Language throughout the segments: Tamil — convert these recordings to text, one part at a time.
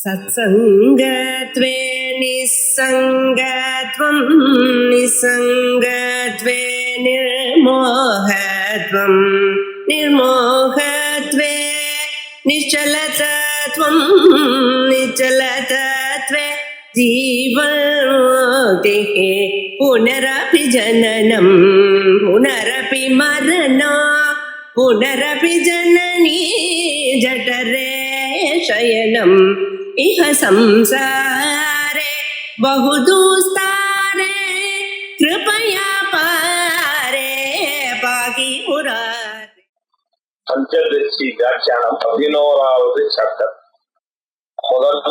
सत्सङ्गत्वे निस्सङ्गत्वं निस्सङ्गत्वे निर्मोहत्वं निर्मोहत्वे निश्चलतत्वं निश्चलतत्वे जीवन्मुक्तिः पुनरपि जननं पुनरपि मरणं पुनरपि जननी जठरे शयनम् इह संसारे बहुदुस्तारे कृपया पारे पाहि मुरारे. பஞ்சதசி வியாக்கியானம் 11வது சாப்டர். முதல்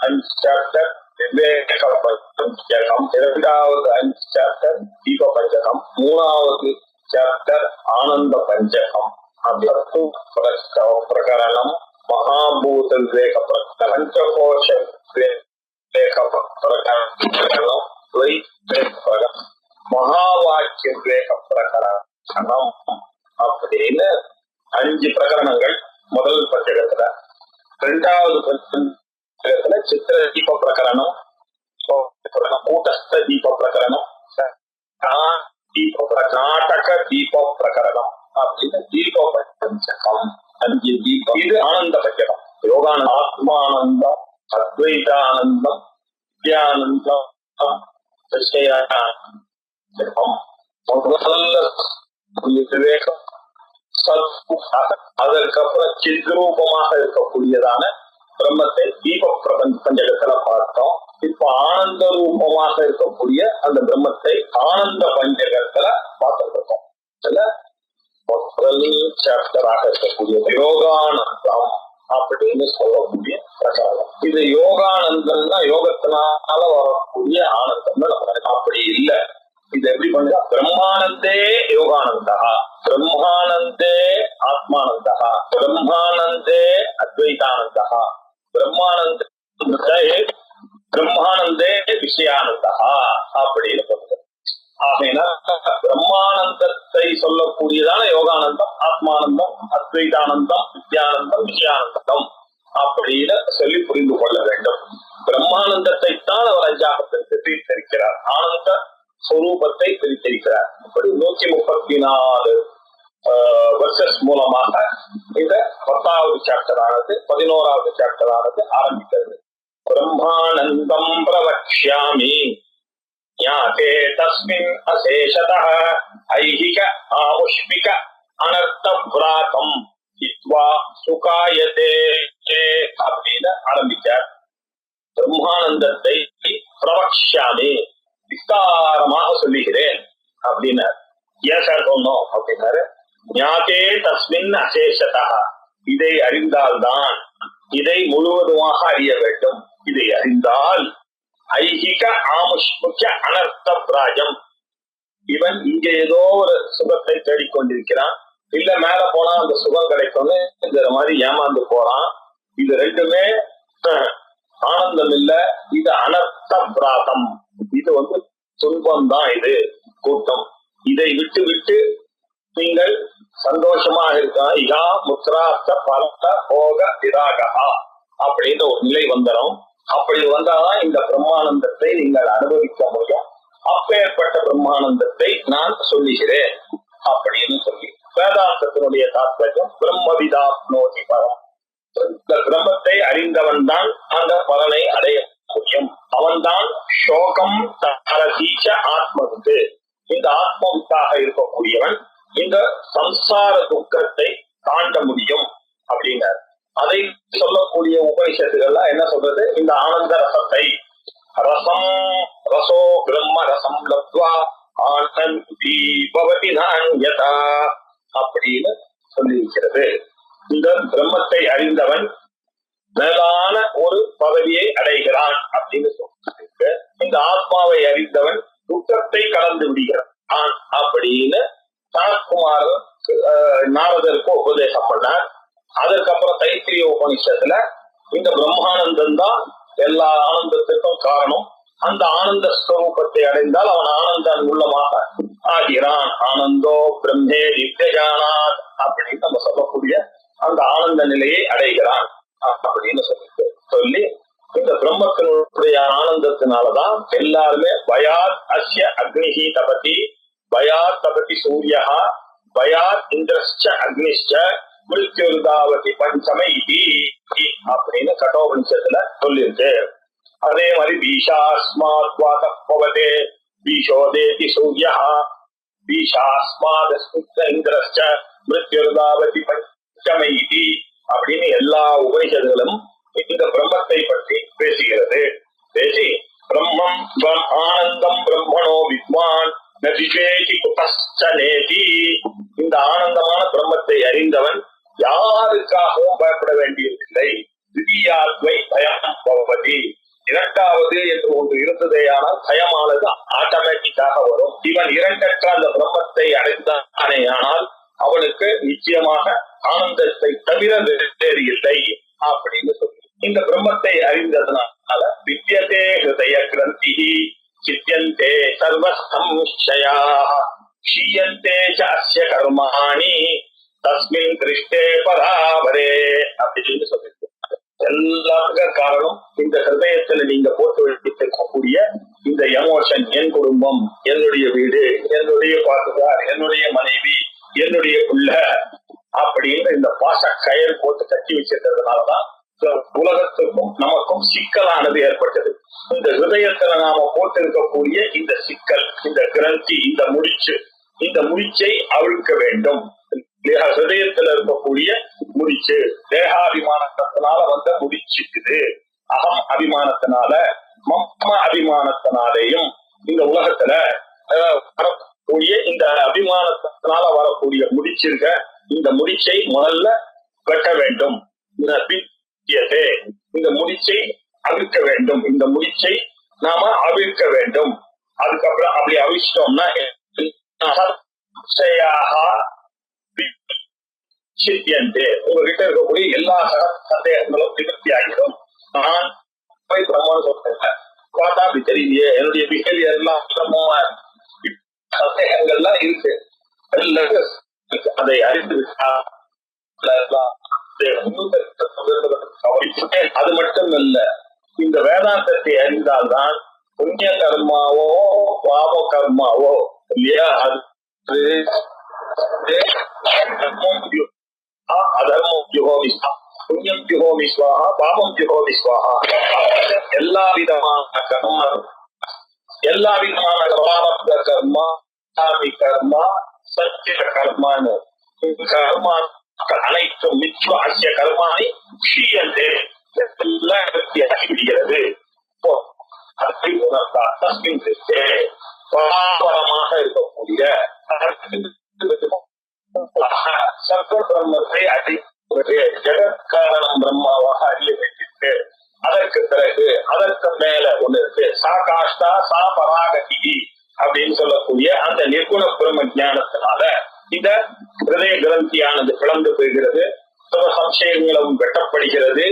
5 சாப்டர் விவேக பஞ்சகம், 2வது 5 சாப்டர் தீப பஞ்சகம், 3வது சாப்டர் ஆனந்த பஞ்சகம். பிரகரணம் மகாபூத விவேக பிரகரணம், பஞ்சகோஷ விவேக பிரகரணம், மகாவாக்கிய விவேக பிரகரணம் அப்படின்னு 5 பிரகரணங்கள் முதல் பஞ்சகத்துல. 2வது பஞ்சகத்துல சித்திர தீப பிரகரணம், கூட்டஸ்த தீப பிரகரணம், நாடக தீப பிரகரணம் அப்படின்னு தீப பஞ்சகம் 5 தீபம். இது ஆனந்த பஞ்சகம். யோகானந்தம், ஆத்மானந்தம், அத்வைதானந்தம், வித்யானந்தம், விவேகம், அதற்கப்புறம் சித்ரூபமாக இருக்கக்கூடியதான பிரம்மத்தை தீப பஞ்சகத்துல பார்த்தோம். இப்ப ஆனந்த ரூபமாக இருக்கக்கூடிய அந்த பிரம்மத்தை ஆனந்த பஞ்சகத்துல பார்த்துருக்கோம். முதல் சாப்டராக இருக்கக்கூடிய யோகானந்தம் அப்படின்னு சொல்லக்கூடிய பிரகாரம். இது யோகானந்தம்னா யோகத்தினால வரக்கூடிய ஆனந்தம். அப்படி இல்லை. இது எப்படி பண்ணுறா? பிரம்மானந்தே யோகானந்தா, பிரம்மானந்தே ஆத்மானந்தா, பிரம்மானந்தே அத்வைதானந்தா, பிரம்மானந்தே விஷயானந்தா அப்படின்னு சொல்றது. ஆகையினா பிரம்மானந்தத்தை சொல்லக்கூடியதான யோகானந்தம், ஆத்மானந்தம், அத்வைதானந்தம், வித்யானந்தம், விஷயானந்தம் அப்படின்னு சொல்லி புரிந்து கொள்ள வேண்டும். பிரம்மானந்தத்தை தான் அவர் 5ஆக பிரித்திருக்கிறார், ஆனந்த ஸ்வரூபத்தை பிரித்திருக்கிறார். இப்படி 134 வெர்சஸ் மூலமாக இந்த 10வது சாப்டர் ஆனது 11வது சாப்டர் ஆனது ஆரம்பிக்கிறது. பிரம்மானந்தம் பிரவக்ஷ்யாமி ஞாதே தஸ்மின் அசேஷதः ஐஹிக ஆமுஷ்மிக அனர்த்த வ்ராதம் இத்வா சுகாயதே அப்படின்னு ஆரம்பிச்சார். பிரம்மானந்தத்தை பிரவக்ஷ்யாமி, விஸ்தாரமாக சொல்லுகிறேன் அப்படின்னார். ஏன் சார் சொன்னோம் அப்படின்னாரு. ஞாதே தஸ்மின் அசேஷதா, இதை அறிந்தால்தான் இதை முழுவதுமாக அறிய வேண்டும். இதை அறிந்தால் ஐஹிக ஆமுஷ்மிக அனர்த்த பிராஜம், இவன் இங்க ஏதோ ஒரு சுகத்தை தேடிக்கொண்டிருக்கிறான், இல்ல மேல போனா அந்த சுகம் கிடைக்கும்னு இந்த மாதிரி ஏமாந்து போறான். இது ரெண்டுமே ஆனந்தம் இல்ல, இது அனர்த்த பிராதம், இது துன்பம் தான். இது கூட்டம். இதை விட்டு விட்டு நீங்கள் சந்தோஷமாக இருக்க இகா முத்ராஸ்த பரத்த போக விராகா அப்படின்ற ஒரு நிலை வந்துடும். அப்படி வந்தாதான் இந்த பிரம்மானந்தத்தை நீங்கள் அனுபவிக்க முடியும். அப்பேற்பட்ட பிரம்மானந்தத்தை நான் சொல்லுகிறேன் அப்படின்னு சொல்லி வேதாந்தத்தினுடைய தாத்பர்யம் பிரம்மவிதாப்னோதி பரம். இந்த பிரம்மத்தை அறிந்தவன் தான் அந்த பலனை அடைய முடியும். அவன்தான் சோகம் தரதீச்ச ஆத்மவித்து, இந்த ஆத்மவித்தாக இருக்கக்கூடியவன் இந்த சம்சார துக்கத்தை தாண்ட முடியும் அப்படின்னார். அதை சொல்லக்கூடிய உபனிஷத்துகள்லாம் என்ன சொல்றது? இந்த ஆனந்த ரசத்தை, ரசம் ரசோ பிரம்ம ரசம் லப்த்வா ஆனந்தி பவதி நான்யதா அப்படின்னு சொல்லி இருக்கிறது. இந்த பிரம்மத்தை அறிந்தவன் மேலான ஒரு பதவியை அடைகிறான் அப்படின்னு சொல்லிட்டு, இந்த ஆத்மாவை அறிந்தவன் துக்கத்தை கடந்து விடுகிறான் அப்படின்னு சனத்குமார் நாரதருக்கு உபதேசம் பண்ணார். அதற்கப்புறம் தைத்திரிய உபனிஷத்துல இந்த பிரம்மானந்தம் தான் எல்லா ஆனந்தத்துக்கும் காரணம். அந்த ஆனந்த ஸ்வரூபத்தை அடைந்தால் அவன் ஆனந்தன் உள்ளமாக ஆகிறான். ஆனந்தோ பிரம்மே நித்யஜானாத் அப்படின்னு நம்ம சொல்லக்கூடிய அந்த ஆனந்த நிலையை அடைகிறான் அப்படின்னு சொல்லி பிரம்மத்தினுடைய ஆனந்தத்தினாலதான் எல்லாருமே பயாத் அஸ்ய அக்னிஹி தபதி, பயாத் தபதி சூர்யா, பயாத் இந்திரஸ்ச அக்னிஷ்ச மிருத்யுர்தாவதி பஞ்சம இதி அப்படின்னு கட்டோபனிஷத்துல சொல்லிருக்கு. அதே மாதிரி பீஷாஸ்மாத் வாதः பவதே பீஷோதேதி சூர்யா, பீஷாஸ்மாத் இந்திரஸ்ச மிருத்யுர்தாவதி பஞ்சம இதி அப்படின்னு எல்லா உபனிஷதுகளும் இந்த பிரம்மத்தை பற்றி பேசுகிறது. பேசி பிரம்மம் ஆனந்தம் பிரம்மணோ வித்வான் நதிஜேதி குதஸ்சனேதி, இந்த ஆனந்தமான பிரம்மத்தை அறிந்தவன் யாருக்காகவும் பயப்பட வேண்டியதில்லை. திவ்யாத்வை பயம் பவதி, இரண்டாவது என்று ஒன்று இருந்ததேயானால் பயமானது ஆட்டோமேட்டிக்காக வரும். இவன் இரண்டற்ற அந்த பிரம்மத்தை அடைந்தானே ஆனால் அவனுக்கு நிச்சயமாக ஆனந்தத்தை தவிர வேறு இல்லை அப்படின்னு சொல்லி இந்த பிரம்மத்தை அறிந்ததனால வித்யதே ஹிருதய கிரந்தி சித்யந்தே சர்வ சம்சயாः க்ஷீயந்தே ச அஸ்ய கர்மாணி தஸ்மின் திருஷ்டே பராவரே அப்படின்னு சொல்லிட்டு எல்லாத்துக்கும் காரணம் இந்த ஹிருதயத்துல நீங்க போட்டு வைக்கக்கூடிய இந்த எமோஷன், என் குடும்பம், என்னுடைய வீடு, என்னுடைய பாதுகார், என்னுடைய மனைவி, என்னுடைய புள்ள அப்படின்னு இந்த பாச கயிறு போட்டு கட்டி வச்சிருக்கிறதுனாலதான் உலகத்துக்கும் நமக்கும் சிக்கலானது ஏற்பட்டது. இந்த ஹிருதயத்துல நாம போட்டு இருக்கக்கூடிய இந்த சிக்கல், இந்த கிரந்தி, இந்த முடிச்சு, இந்த முடிச்சை அவிழ்க்க வேண்டும். ஹிருதயத்துல இருக்கக்கூடிய முடிச்சு தேகாபிமானத்தினால வந்த முடிச்சுக்குது. அகம் அபிமானத்தினால மம்ம அபிமானத்தினாலேயும் இந்த உலகத்துல வரக்கூடிய இந்த அபிமானத்தினால வரக்கூடிய முடிச்சிருக்க இந்த முடிச்சை முதல்ல வெட்ட வேண்டும். இந்த முடிச்சை அவிழ்க்க வேண்டும். இந்த முடிச்சை நாம அவிழ்க்க வேண்டும். அதுக்கப்புறம் அப்படி அவிழ்ச்சிட்டோம்னா உங்ககிட்ட இருக்கக்கூடிய எல்லா சந்தேகங்களும் நிவர்த்தி ஆகிடும். நான் பிரம்மன் சொல்றேன், பார்த்தா அப்படி தெரியலையே, என்னுடைய பிஹேவியர் எல்லாம் சந்தேகங்கள்லாம் இருக்கு. அதை அறிந்து விட்டா அது மட்டும் இல்ல, இந்த வேதாந்தத்தை அறிந்தால்தான் புண்ணிய கர்மாவோ பாப கர்மாவோ இல்லையா, அது அதர்மம் ஜுகோமி புண்ணியம் ஜுகோமி ஸ்வாஹா பாபம் ஜுகோமி ஸ்வாஹா, எல்லா விதமான கர்மா, எல்லா விதமான பிராரப்த கர்மா, கர்மா, சத்திய கர்மான்னு கர்மா அனைத்தும் மித்வ அஸ்ய கர்மாணி க்ஷீயந்தே விடுகிறது. தஸ்மின் திருஷ்டே பராபரமாக இருக்கக்கூடிய சர்வ பிரம்மத்தை ஜெகத்காரணம் பிரம்மாவாக அறிய வேண்டியிருக்கு. அதற்கு பிறகு அதற்கு மேல ஒண்ணு இருக்கு, சா காஷ்டா சா பராகதி அப்படின்னு சொல்லக்கூடிய அந்த நிர்குண பிரம்ம ஞானத்தினால இந்த ஹிருதய கிரந்தியானது பிளந்து போகிறது, சம்சயங்களும் வெட்டப்படுகிறது,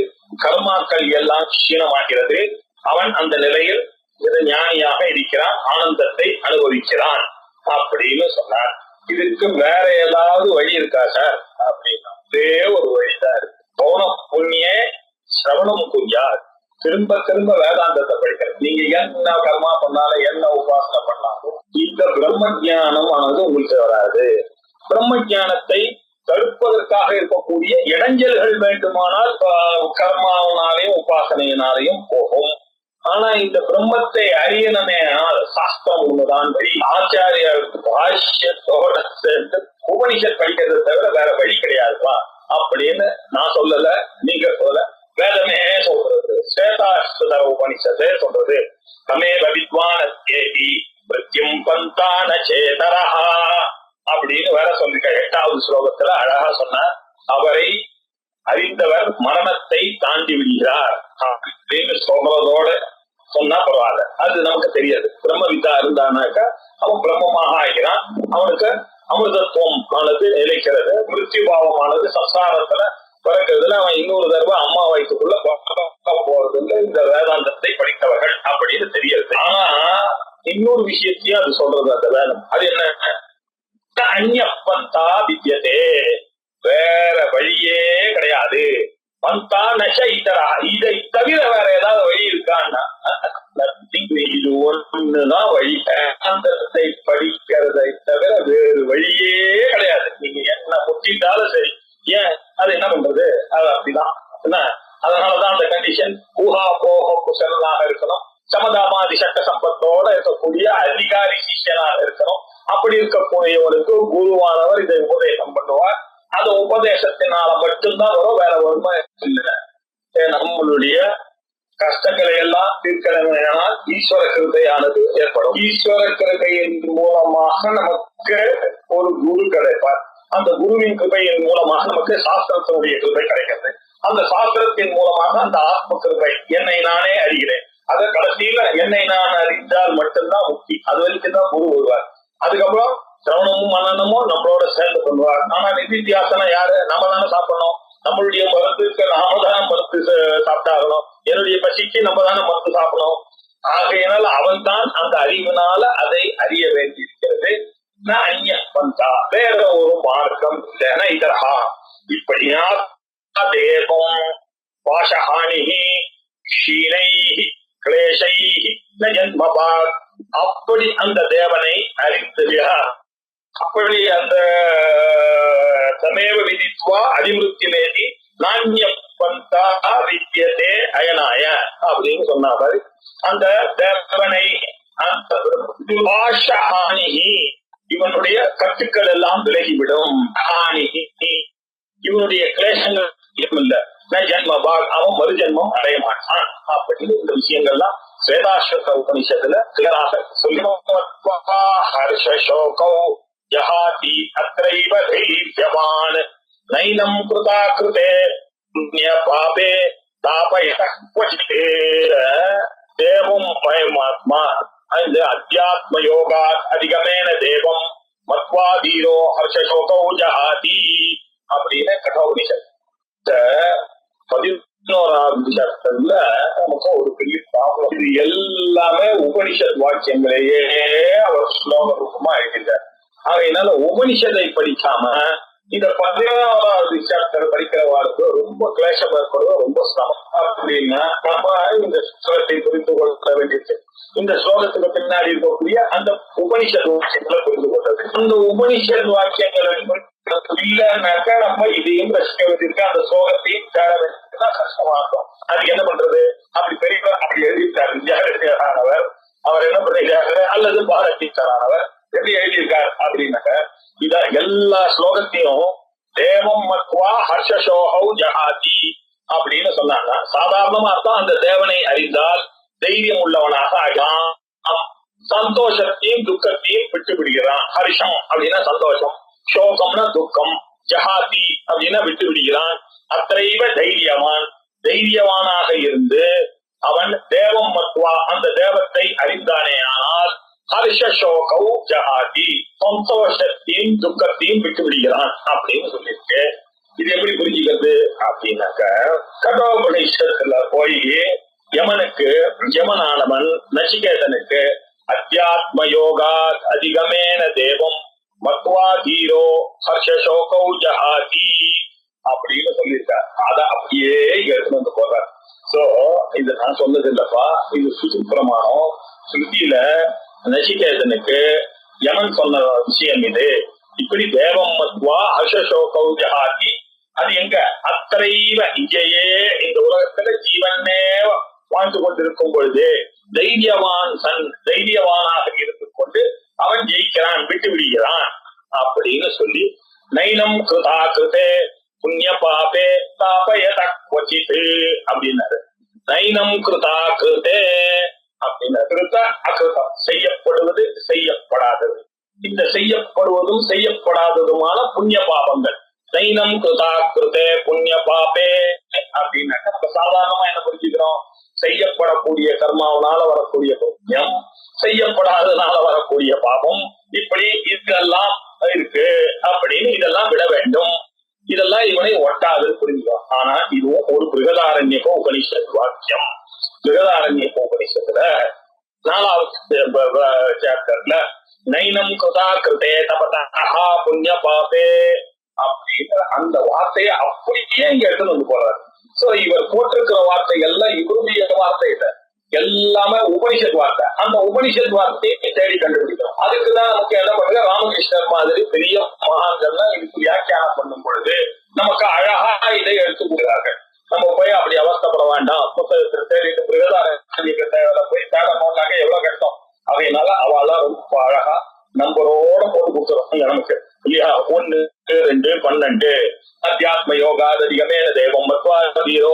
கர்மாக்கள் எல்லாம் க்ஷீணமாகிறது. அவன் அந்த நிலையில் ஞானியாக இருக்கிறான், ஆனந்தத்தை அனுபவிக்கிறான் அப்படின்னு சொன்னார். இதுக்கு வேற ஏதாவது வழி இருக்கா சார் அப்படின்னா ஒரே ஒரு வழிதான் இருக்கு. பௌனம் புண்ணிய சிரவணம் புரியார், திரும்ப திரும்ப வேதாந்தத்தை படிக்கிறது. நீங்க என்ன கர்மா பண்ணாலும் என்ன உபாசனை பண்ணாலும் இந்த பிரம்ம ஜானம் ஆனது உங்களுக்கு வராது. பிரம்ம ஜானத்தை தடுப்பதற்காக இருக்கக்கூடிய இடைஞ்சல்கள் வேண்டுமானால் கர்மாவினாலையும் உபாசனையினாலையும் போகும். ஆனா இந்த பிரம்மத்தை அறியணுமே சாஸ்திரம் ஒண்ணுதான் வழி. ஆச்சாரியர் பாஷ்யத்தோட சேர்ந்து உபனிஷத் படிக்கிறத தவிர வேற வழி கிடையாதுப்பா அப்படின்னு நான் சொல்லல, நீங்க சொல்ல, வேதமே சொல்றது. ஸ்வேதாஸ்வதர உபனிஷத்தே சொல்றது, தமேவ வித்வான கேதி பிரத்யம் பந்தான சேதரஹா அப்படின்னு வேற சொல்லிருக்க. 8வது ஸ்லோகத்துல அழகா சொன்னார், அவரை அறிந்தவர் மரணத்தை தாண்டி விடுகிறார் அப்படின்னு சொல்றதோட சொன்னா பரவாயில்ல, அது நமக்கு தெரியாது. பிரம்மவித்தா இருந்தானாக்கா அவன் பிரம்மமாக ஆகிறான், அவனுக்கு அமிர்தத்துவம் ஆனது நிலைக்கிறது, மிருத்யு பாவமானது சம்சாரத்துல பிறக்கிறதுல அவன் இன்னொரு தடவை அம்மா வயிற்றுக்குள்ள போறது இல்லை. இந்த வேதாந்தத்தை படித்தவர்கள் அப்படின்னு தெரியாது. ஆனா இன்னொரு விஷயத்தையும் அது சொல்றது அந்த வேதம். அது என்ன, அந்நிய பந்தா வித்யதே, வேற வழியே கிடையாது. பந்தா நஷ இதரா, இதை தவிர வேற ஏதாவது வழி இருக்கா ஊகா போக குசலனாக இருக்கணும், சமதாமாதி சட்ட சம்பத்தோட இருக்கக்கூடிய அதிகாரி சிஷ்யனாக இருக்கணும். அப்படி இருக்கக்கூடியவருக்கு குருவானவர் இதை உபதேசம் பண்ணுவார். அந்த உபதேசத்தினால மட்டும்தான் வரும், வேற ஒருமை இல்லை. நம்மளுடைய கஷ்டங்களை எல்லாம் தீர்க்கணுமானால் ஈஸ்வர கிருபையானது ஏற்படும். ஈஸ்வர கிருபையின் மூலமாக நமக்கு ஒரு குரு கிடைப்பார். அந்த குருவின் கிருபையின் மூலமாக நமக்கு சாஸ்திரத்தினுடைய கிருபை கிடைக்கிறது. அந்த சாஸ்திரத்தின் மூலமாக அந்த ஆத்ம கிருபை, என்னை நானே அறிகிறேன். அத கடைசியில என்னை நான் அறிந்தால் மட்டும்தான் முக்தி. அது வரைக்கும் தான் குரு வருவார். அதுக்கப்புறம் சிரவணமும் மனநமும் நம்மளோட சேர்ந்து பண்ணுவார். ஆனா நிதித்தியாசனம் யாரு? நம்ம தானே சாப்பிடணும். நம்மளுடைய மருந்துக்கு நாம தானே மருந்து சாப்பிட்டாகணும். என்னுடைய பசிக்கு நம்ம தானே மருந்து சாப்பிடணும். ஆகையினால் அவன் தான் அந்த அறிவினால அதை அறிய வேண்டியிருக்கிறது. அந்நிய பந்தா, வேற ஒரு மார்க்கம் இல்லைன்னா இதரா. இப்படியா தேவம் பாஷஹானி க்ஷீணை கிளேஷை ஜன்மபாத், அப்படி அந்த தேவனை அறிந்தவியா, அப்படி அந்த சமேவ விதித்வா அதிமிருத்திலேதி நாண்ய பந்தா வித்தியதே அயனாய அப்படின்னு சொன்னார். அந்த தேவனை அந்த இவனுடைய கட்டுக்கள் எல்லாம் விலகிவிடும். இவனுடைய கிளேசங்கள் இல்ல, ஜன்மபாக், அவன் மறுஜன்மம் அடைய மாட்டான் அப்படின்னு இந்த விஷயங்கள்லாம் ஸ்வேதாஸ்வத உபனிஷத்துல கிளராக சொல்லி ஹர்ஷோகோ ஜஹாதி அத்ரைவ தைரியவான் நைனம் கிருதா கிருதே புண்ணிய பாபே தாபயதः க்வசித். தேவம் பரமாத்மா அந்த அத்தியாத்ம யோகா அதிகமேன தேவம் மத்வாதீரோ ஹர்ஷோகோ ஜஹாதி அப்படின்னு கட்டோபனிஷத் 11வது சாப்டர்ல நமக்கு ஒரு பெரிய ப்ராப்ளம். இது எல்லாமே உபனிஷத் வாக்கியங்களையே அவர் ஸ்லோக ரூபமா இருக்கின்றார். அதனால உபனிஷத்தை படிக்காம இந்த 11வது சாப்டர் படிக்கிறவாளுக்கு ரொம்ப கிளேசம் ஏற்படுவது, ரொம்ப சிரமம். அப்படின்னா நம்ம இந்த ஸ்லோகத்தை புரிந்து கொள்ள வேண்டியது இந்த ஸ்லோகத்துக்கு பின்னாடி இருக்கக்கூடிய அந்த உபனிஷத் வாக்கியங்களை புரிந்து கொள்றது. அந்த உபனிஷத் வாக்கியங்களை இல்லைன்னாக்கா நம்ம இதையும் ரசிக்க அந்த ஸ்லோகத்தையும் தேட வேண்டியதுதான் கஷ்டமா இருக்கும். அதுக்கு என்ன பண்றது? அப்படி பெரியவர் அப்படி எழுதியிருக்காரு வித்யாரண்யர், அவர் என்ன பண்ணிருக்காரு, அல்லது பாரதீசரானவர் எப்படி எழுதியிருக்கார் அப்படின்னாக்க இத எல்லா ஸ்லோகத்தையும் தேவம் மத்வா ஹர்ஷோகௌ ஜஹாதி அப்படின்னு சொன்னாங்க. சாதாரணமா அர்த்தம் அந்த தேவனை அறிந்தால் தைரியம் உள்ளவனாக ஆகிறான், சந்தோஷத்தையும் துக்கத்தையும் விட்டு விடுகிறான். ஹர்ஷம் அப்படின்னா சந்தோஷம், சோகம்னா துக்கம், ஜஹாதி அப்படின்னா விட்டு விடுகிறான். அத்தைவ தைரியவான், தைரியவானாக இருந்து அவன் தேவம் மத்வா அந்த தேவத்தை அறிந்தானே ஆனால் ஹர்ஷோகௌ ஜஹாதி சந்தோஷத்தையும் துக்கத்தையும் விட்டு விடுகிறான் அப்படின்னு சொல்லியிருக்கு. இது எப்படி புரிஞ்சுக்கிறது அப்படின்னாக்க கடோபனிஷத்துல போய் யமனுக்கு யமனானவன் நச்சிகேதனுக்கு அத்தியாத்ம யோகா அதிகமேன தேவம் மத்வா தீரோ ஹர்ஷோகௌ ஜஹாதி அப்படின்னு சொல்லியிருக்கார். அத அப்படியே எடுத்துட்டு வந்து போறார். சோ இது நான் சொன்னது இல்லப்பா, இது சுத்தி பிரமாணம். சுத்தியில நச்சிகேதனுக்கு யமன் சொன்ன விஷயம் இது. இப்படி தேவம் மத்வா ஹர்ஷோகௌ ஜஹாதி, அது எங்க? அத்தைவ இங்கேயே இந்த உலகத்துல ஜீவனே வாழ்ந்து கொண்டிருக்கும் பொழுது தைரியவானாக இருந்து கொண்டு அவன் ஜெயிக்கிறான், விட்டு விடுகிறான் அப்படின்னு சொல்லி நைனம் கிருதா கிருதே புண்ணிய பாபே தாபயத க்வசித் அப்படின்னாரு. நைனம் கிருதா கிருதே அப்படின்னா கிருத அகிருதம், செய்யப்படுவது செய்யப்படாதது. இந்த செய்யப்படுவதும் செய்யப்படாததுமான புண்ணிய பாபங்கள். நைனம் கிருதா கிருதே புண்ணிய பாபே அப்படின்னாக்க நம்ம சாதாரணமா என்ன புரிஞ்சுக்கிறோம்? செய்யப்படக்கூடிய கர்மாவனால வரக்கூடிய புண்ணியம், செய்யப்படாததுனால வரக்கூடிய பாபம், இப்படி இதெல்லாம் இருக்கு அப்படின்னு இதெல்லாம் விட வேண்டும். இதெல்லாம் இவனை ஒட்டாது புரிஞ்சுக்கலாம். ஆனா இதுவும் ஒரு பிருகதாரண்யக உபனிஷத் வாக்கியம். பிருகதாரண்யக உபனிஷத்துல 4வது சாப்டர்ல நைனம் கிருதா கிருதே தபதஹ புண்ணிய பாபே அப்படின்ற அந்த வார்த்தையை அப்படியே இங்க எடுத்துட்டு வந்து போறாரு. சோ இவர் போட்டிருக்கிற வார்த்தைகள்லாம் இவருடைய வார்த்தை இல்லை, எல்லாமே உபனிஷத் வார்த்தை. அந்த உபனிஷத் வார்த்தையை தேடி கண்டுபிடிக்கணும். அதுக்குதான் நமக்கு என்ன பண்ணுங்க, ராமகிருஷ்ணர் மாதிரி பெரிய மகான்கள்லாம் இதுக்கு வியாக்கியானம் பண்ணும் பொழுது நமக்கு அழகா இதை எடுத்து கொடுக்கிறார்கள். நம்ம போய் அப்படி அவஸ்தப்பட வேண்டாம். புத்தகத்தை தேடிட்டு பிரகதாரண்யத்தை போய் தேட போட்டாங்க எவ்வளவு கஷ்டம். அவையினால அவெல்லாம் ரொம்ப அழகா நம்பரோட போட்டு கொடுத்துருவாங்க நமக்கு இல்லையா. 1, 2, 12 அத்தியாத்ம யோகா அதிகமே தேவம் மத்வாதீரோ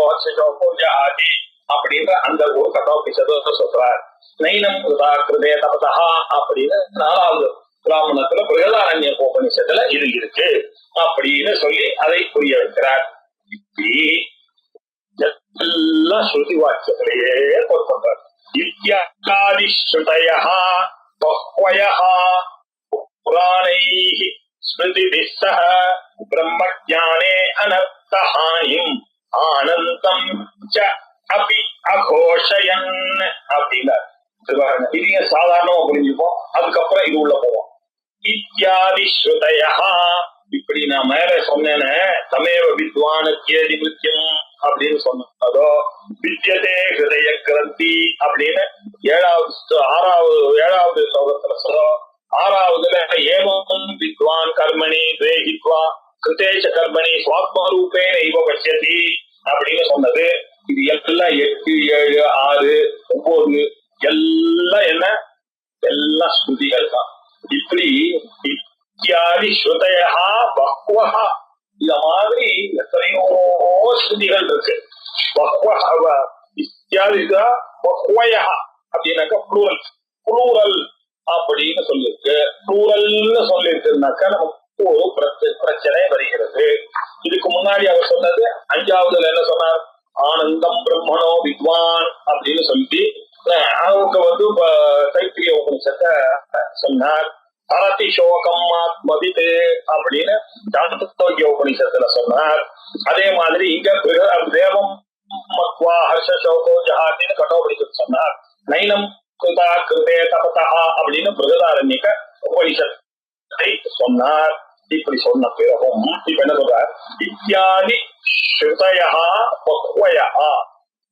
ஆதி அப்படின்ற அந்த ஒரு கதாபிஷத்தை சொல்றார். நைனம் கிருதே தபதா அப்படின்னு 4வது பிராமணத்துல பிரகதாரண்ய உபநிஷத்துல இது இருக்கு அப்படின்னு சொல்லி அதை புரிய வைக்கிறார். இப்படி எல்லாம் ஸ்ருதி வாக்கியத்திலேயே பொறுப்பறார். இத்யாதி ஸ்ருதயா பஹ்வயஹ புராணைஹ ஸ்மிருதிபிஸ்ஸஹ பிரம்மஞானே அனர்த்தஹானிம் ஆனந்தம் ச அபி அகோஷயன் அப்படின்னார். இது சாதாரணமா புரிஞ்சுப்போம். அதுக்கப்புறம் இது உள்ள போவோம். இத்யாதி ஸ்ருதயா இப்படி நான் மேல சொன்னேன்னு தமேவ வித்வானத்யேதி மிருத்யம் அப்படின்னு சொன்னதோ வித்யதே ஹிருதய கிரந்தி அப்படின்னு 7வது ஸ்லோகத்துல சொல்றோ. 6வதுல ஏவம் வித்வான் கர்மணி துவேஹித்வா கிருதேஷ கர்மணி ஸ்வாத்மரூபே நைவ பஷ்யதி அப்படின்னு சொன்னது. இது எல்லாம் 8, 7, 6, 9 எல்லாம் என்ன, எல்லாம் ஸ்ருதிகள் தான். இப்படி இத்தியாதி ஸ்ருதயா பஹ்வஹ இந்த மாதிரி எத்தனையோ ஸ்ருதிகள் இருக்கு. இத்தியாதி பஹ்வயஹ அப்படின்னாக்கா புளூரல் அப்படின்னு சொல்லிருக்கு. புளூரல்னு சொல்லிருக்குனாக்கா நமக்கு ஒரு பிரச்சனை வருகிறது. இதுக்கு முன்னாடி அவர் சொன்னது 5வதுல என்ன சொன்னார், ஆனந்தம் பிரம்மணோ வித்வான் அப்படின்னு சொல்லி அவங்க தைத்திரிய உபநிஷத்தை சொன்னார். அரதி சோகம் ஆத்மவித் அப்படின்னு சாந்தோக்கிய உபநிஷத்துல சொன்னார். அதே மாதிரி இங்க தேவம் மத்வா ஹர்ஷ சோகோ ஜஹாத்தின்னு கட்டோபனிஷத்து சொன்னார். நைனம் கிருதா கிருதே தபதா அப்படின்னு பிரகதாரண்யக உபநிஷத்தை சொன்னார். இப்படி சொன்ன பிறகும் இப்ப என்ன சொல்றார், இத்தியாதி ஸ்ருதயா பஹ்வயா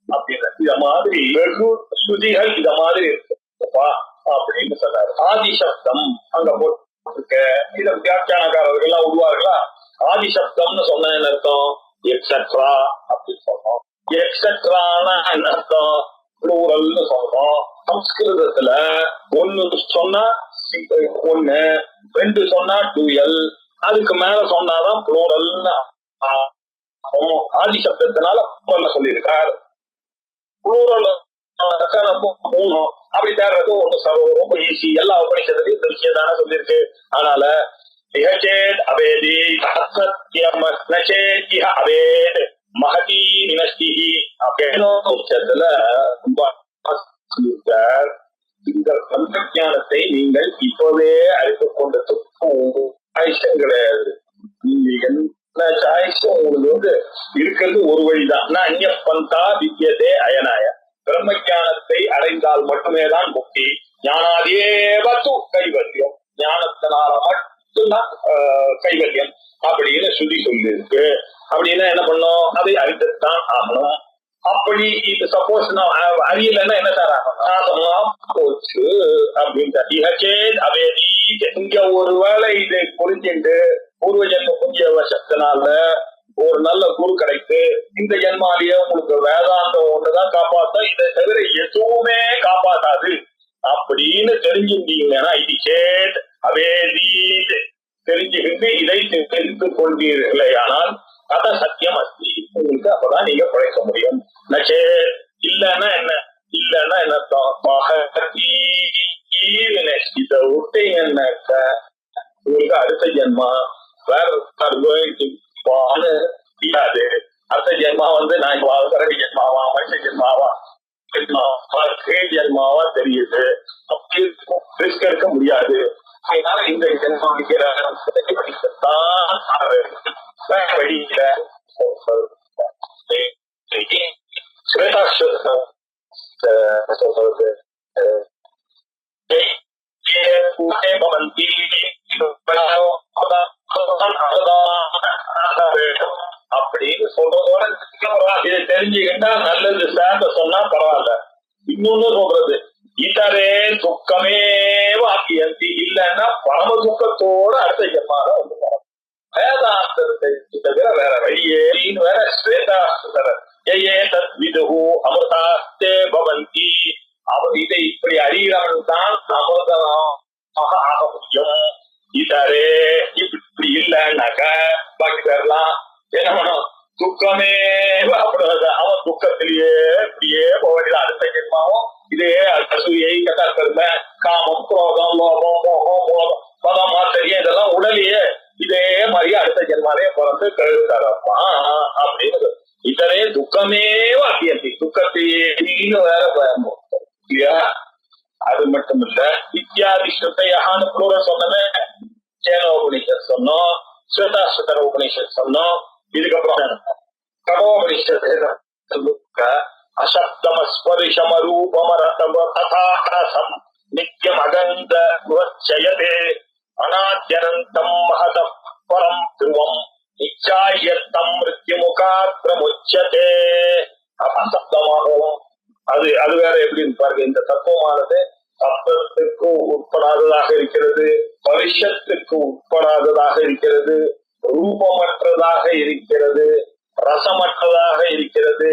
அப்படின்னு இத மாதிரி வெகு ஸ்ருதிகள் இத மாதிரி இருக்குப்பா அப்படின்னு சொன்னார். ஆதிசப்தம் அங்க போட்டிருக்க. இத வியாக்கியானக்காரர்கள் எல்லாம் உருவார்களா. ஆதிசப்தம்னு சொன்ன என்ன அர்த்தம், எக்ஸெட்ரா அப்படின்னு சொல்றோம். எக்ஸெட்ரானா என்ன அர்த்தம், புளூரல்னு சொல்றோம். சம்ஸ்கிருதத்துல 1 சொன்னா 1, 2 சொன்னா டூயல், அதுக்கு மேல சொன்னாதான் புளூரல்னு. ஆதிசப்தத்தினால சொல்லியிருக்கார். புளூரல் 3 அப்படி தேடுறது ரொம்ப ஈஸி. எல்லா உபநிஷத்துலையும் இந்த விஷயம் தானே சொல்லியிருக்கு. அதனால அவேதி அவேத் மகதி வினஷ்டி அப்படின்னு இந்த தந்திரஞானத்தை நீங்கள் இப்பவே அறிந்து கொண்டது சாய்ஸும் கிடையாது. நீங்க என்ன சாய்ஸும் உங்களுக்கு இருக்கிறது ஒரு வழிதான். நான் அந்நிய பந்தா வித்யதே அயனாய பிரம்மஞானத்தை அடைந்தால் மட்டுமே தான் முக்தி. ஞானாதேவது கைவல்யம், ஞானத்தினால மட்டும்தான் கைவல்யம் அப்படின்னு ஸ்ருதி சொல்லிருக்கு. அப்படின்னா என்ன பண்ணும், அதை அறிந்துதான் ஆகணும். அப்படி இது சப்போஸ் நான் அறியலன்னா என்ன சார் ஆகணும், போச்சு அப்படின்ட்டு அவேதி. இங்க ஒருவேளை இதை புரிஞ்சுட்டு பூர்வ ஜென்ம புண்ணிய வசத்தினால ஒரு நல்ல குரு கிடைத்து இந்த ஜென்மாலேயே உங்களுக்கு வேதாந்தம் ஒண்ணுதான் காப்பாற்றும், இதை தவிர எதுவுமே காப்பாத்தாது அப்படின்னு தெரிஞ்சுட்டீங்கன்னா இது சேத் அவேதி தெரிஞ்சுக்கிட்டு இதை தெரிந்து கொண்டீர்களே ஆனால் அதான் சத்தியம் அஸ்தி. உங்களுக்கு அப்பதான் நீங்க பழைக்க முடியும். நச்சே இல்லன்னா என்ன, இல்லன்னா என்ன இதை விட்டீங்கன்னாக்க உங்களுக்கு அடுத்த ஜென்மா வேற முடியாது. அடுத்த ஜென்மா நான் கரடி ஜென்மாவா மனுஷ ஜென்மாவா ஜென்மாவா தெரியுது. ரிஸ்க் எடுக்க முடியாது. அதனால இந்த ஜென்மா வழியில அப்படின்னு சொல்றதோட இதை தெரிஞ்சுக்கிட்டா நல்லது சார் சொன்னா பரவாயில்ல. இன்னொன்னு சொல்றது இதரே துக்கமே வாக்கியந்தி இல்லைன்னா பரம துக்கத்தோட அடுத்த ஜென்மாக வந்துடும். வேதாந்தத்தை தவிர வேற வழியே வேற ஸ்வேதாஸ்தர் ஜெயே தத் விதுஹு அமிர்தாஸ்தே பவந்தி. அவன் இதை இப்படி அறிகிறவன் தான் அமிர்தமாக ஆக முடியும். இதரே இப்படி இல்லைன்னாக்க பாக்கி பேர்லாம் என்ன பண்ணும், துக்கமே அப்படின்றது. அவன் துக்கத்திலேயே இப்படியே போக வேண்டியது. அடுத்த ஜென்மாவும் இதே அசூயை, கதாக்கருமை, காமம், குரோதம், லோகம், மோகம், மோகம், பதம், ஆச்சரியம் இதெல்லாம் உடலையே இதே மாதிரி அடுத்த ஜென்மாவே பிறந்து கழுத்தரப்பா அப்படின்னு. இதரே துக்கமே வாக்கியத்தை துக்கத்தையே வேற பயன்படுத்தும் இல்லையா? அது மட்டும் இல்ல, இத்தியாதி ஸ்ருத்தையான புரோர சொன்னமே, சேனோபனிஷத் சொன்னோம், ஸ்வேதாஸ்வதர உபனிஷத் சொன்னோம். இதுக்கப்புறம் கடோபனிஷத் அசப்தமஸ்பரிஷம ரூபமரதம் நித்யம் அகந்த உச்சயதே அநாத்யனந்தம் மகத பரம் துருவம் நிச்சாயத்தம் மிருத்யுமுகாத் பிரமுச்சதே. அசப்தமாகவும் அது வேற எப்படின்னு பாருங்க. இந்த தத்துவமானது சப்தத்துக்கு உட்படாததாக இருக்கிறது, பரிஷத்துக்கு உட்படாததாக இருக்கிறது, ரூபமற்றதாக இருக்கிறது, ரசமற்றதாக இருக்கிறது,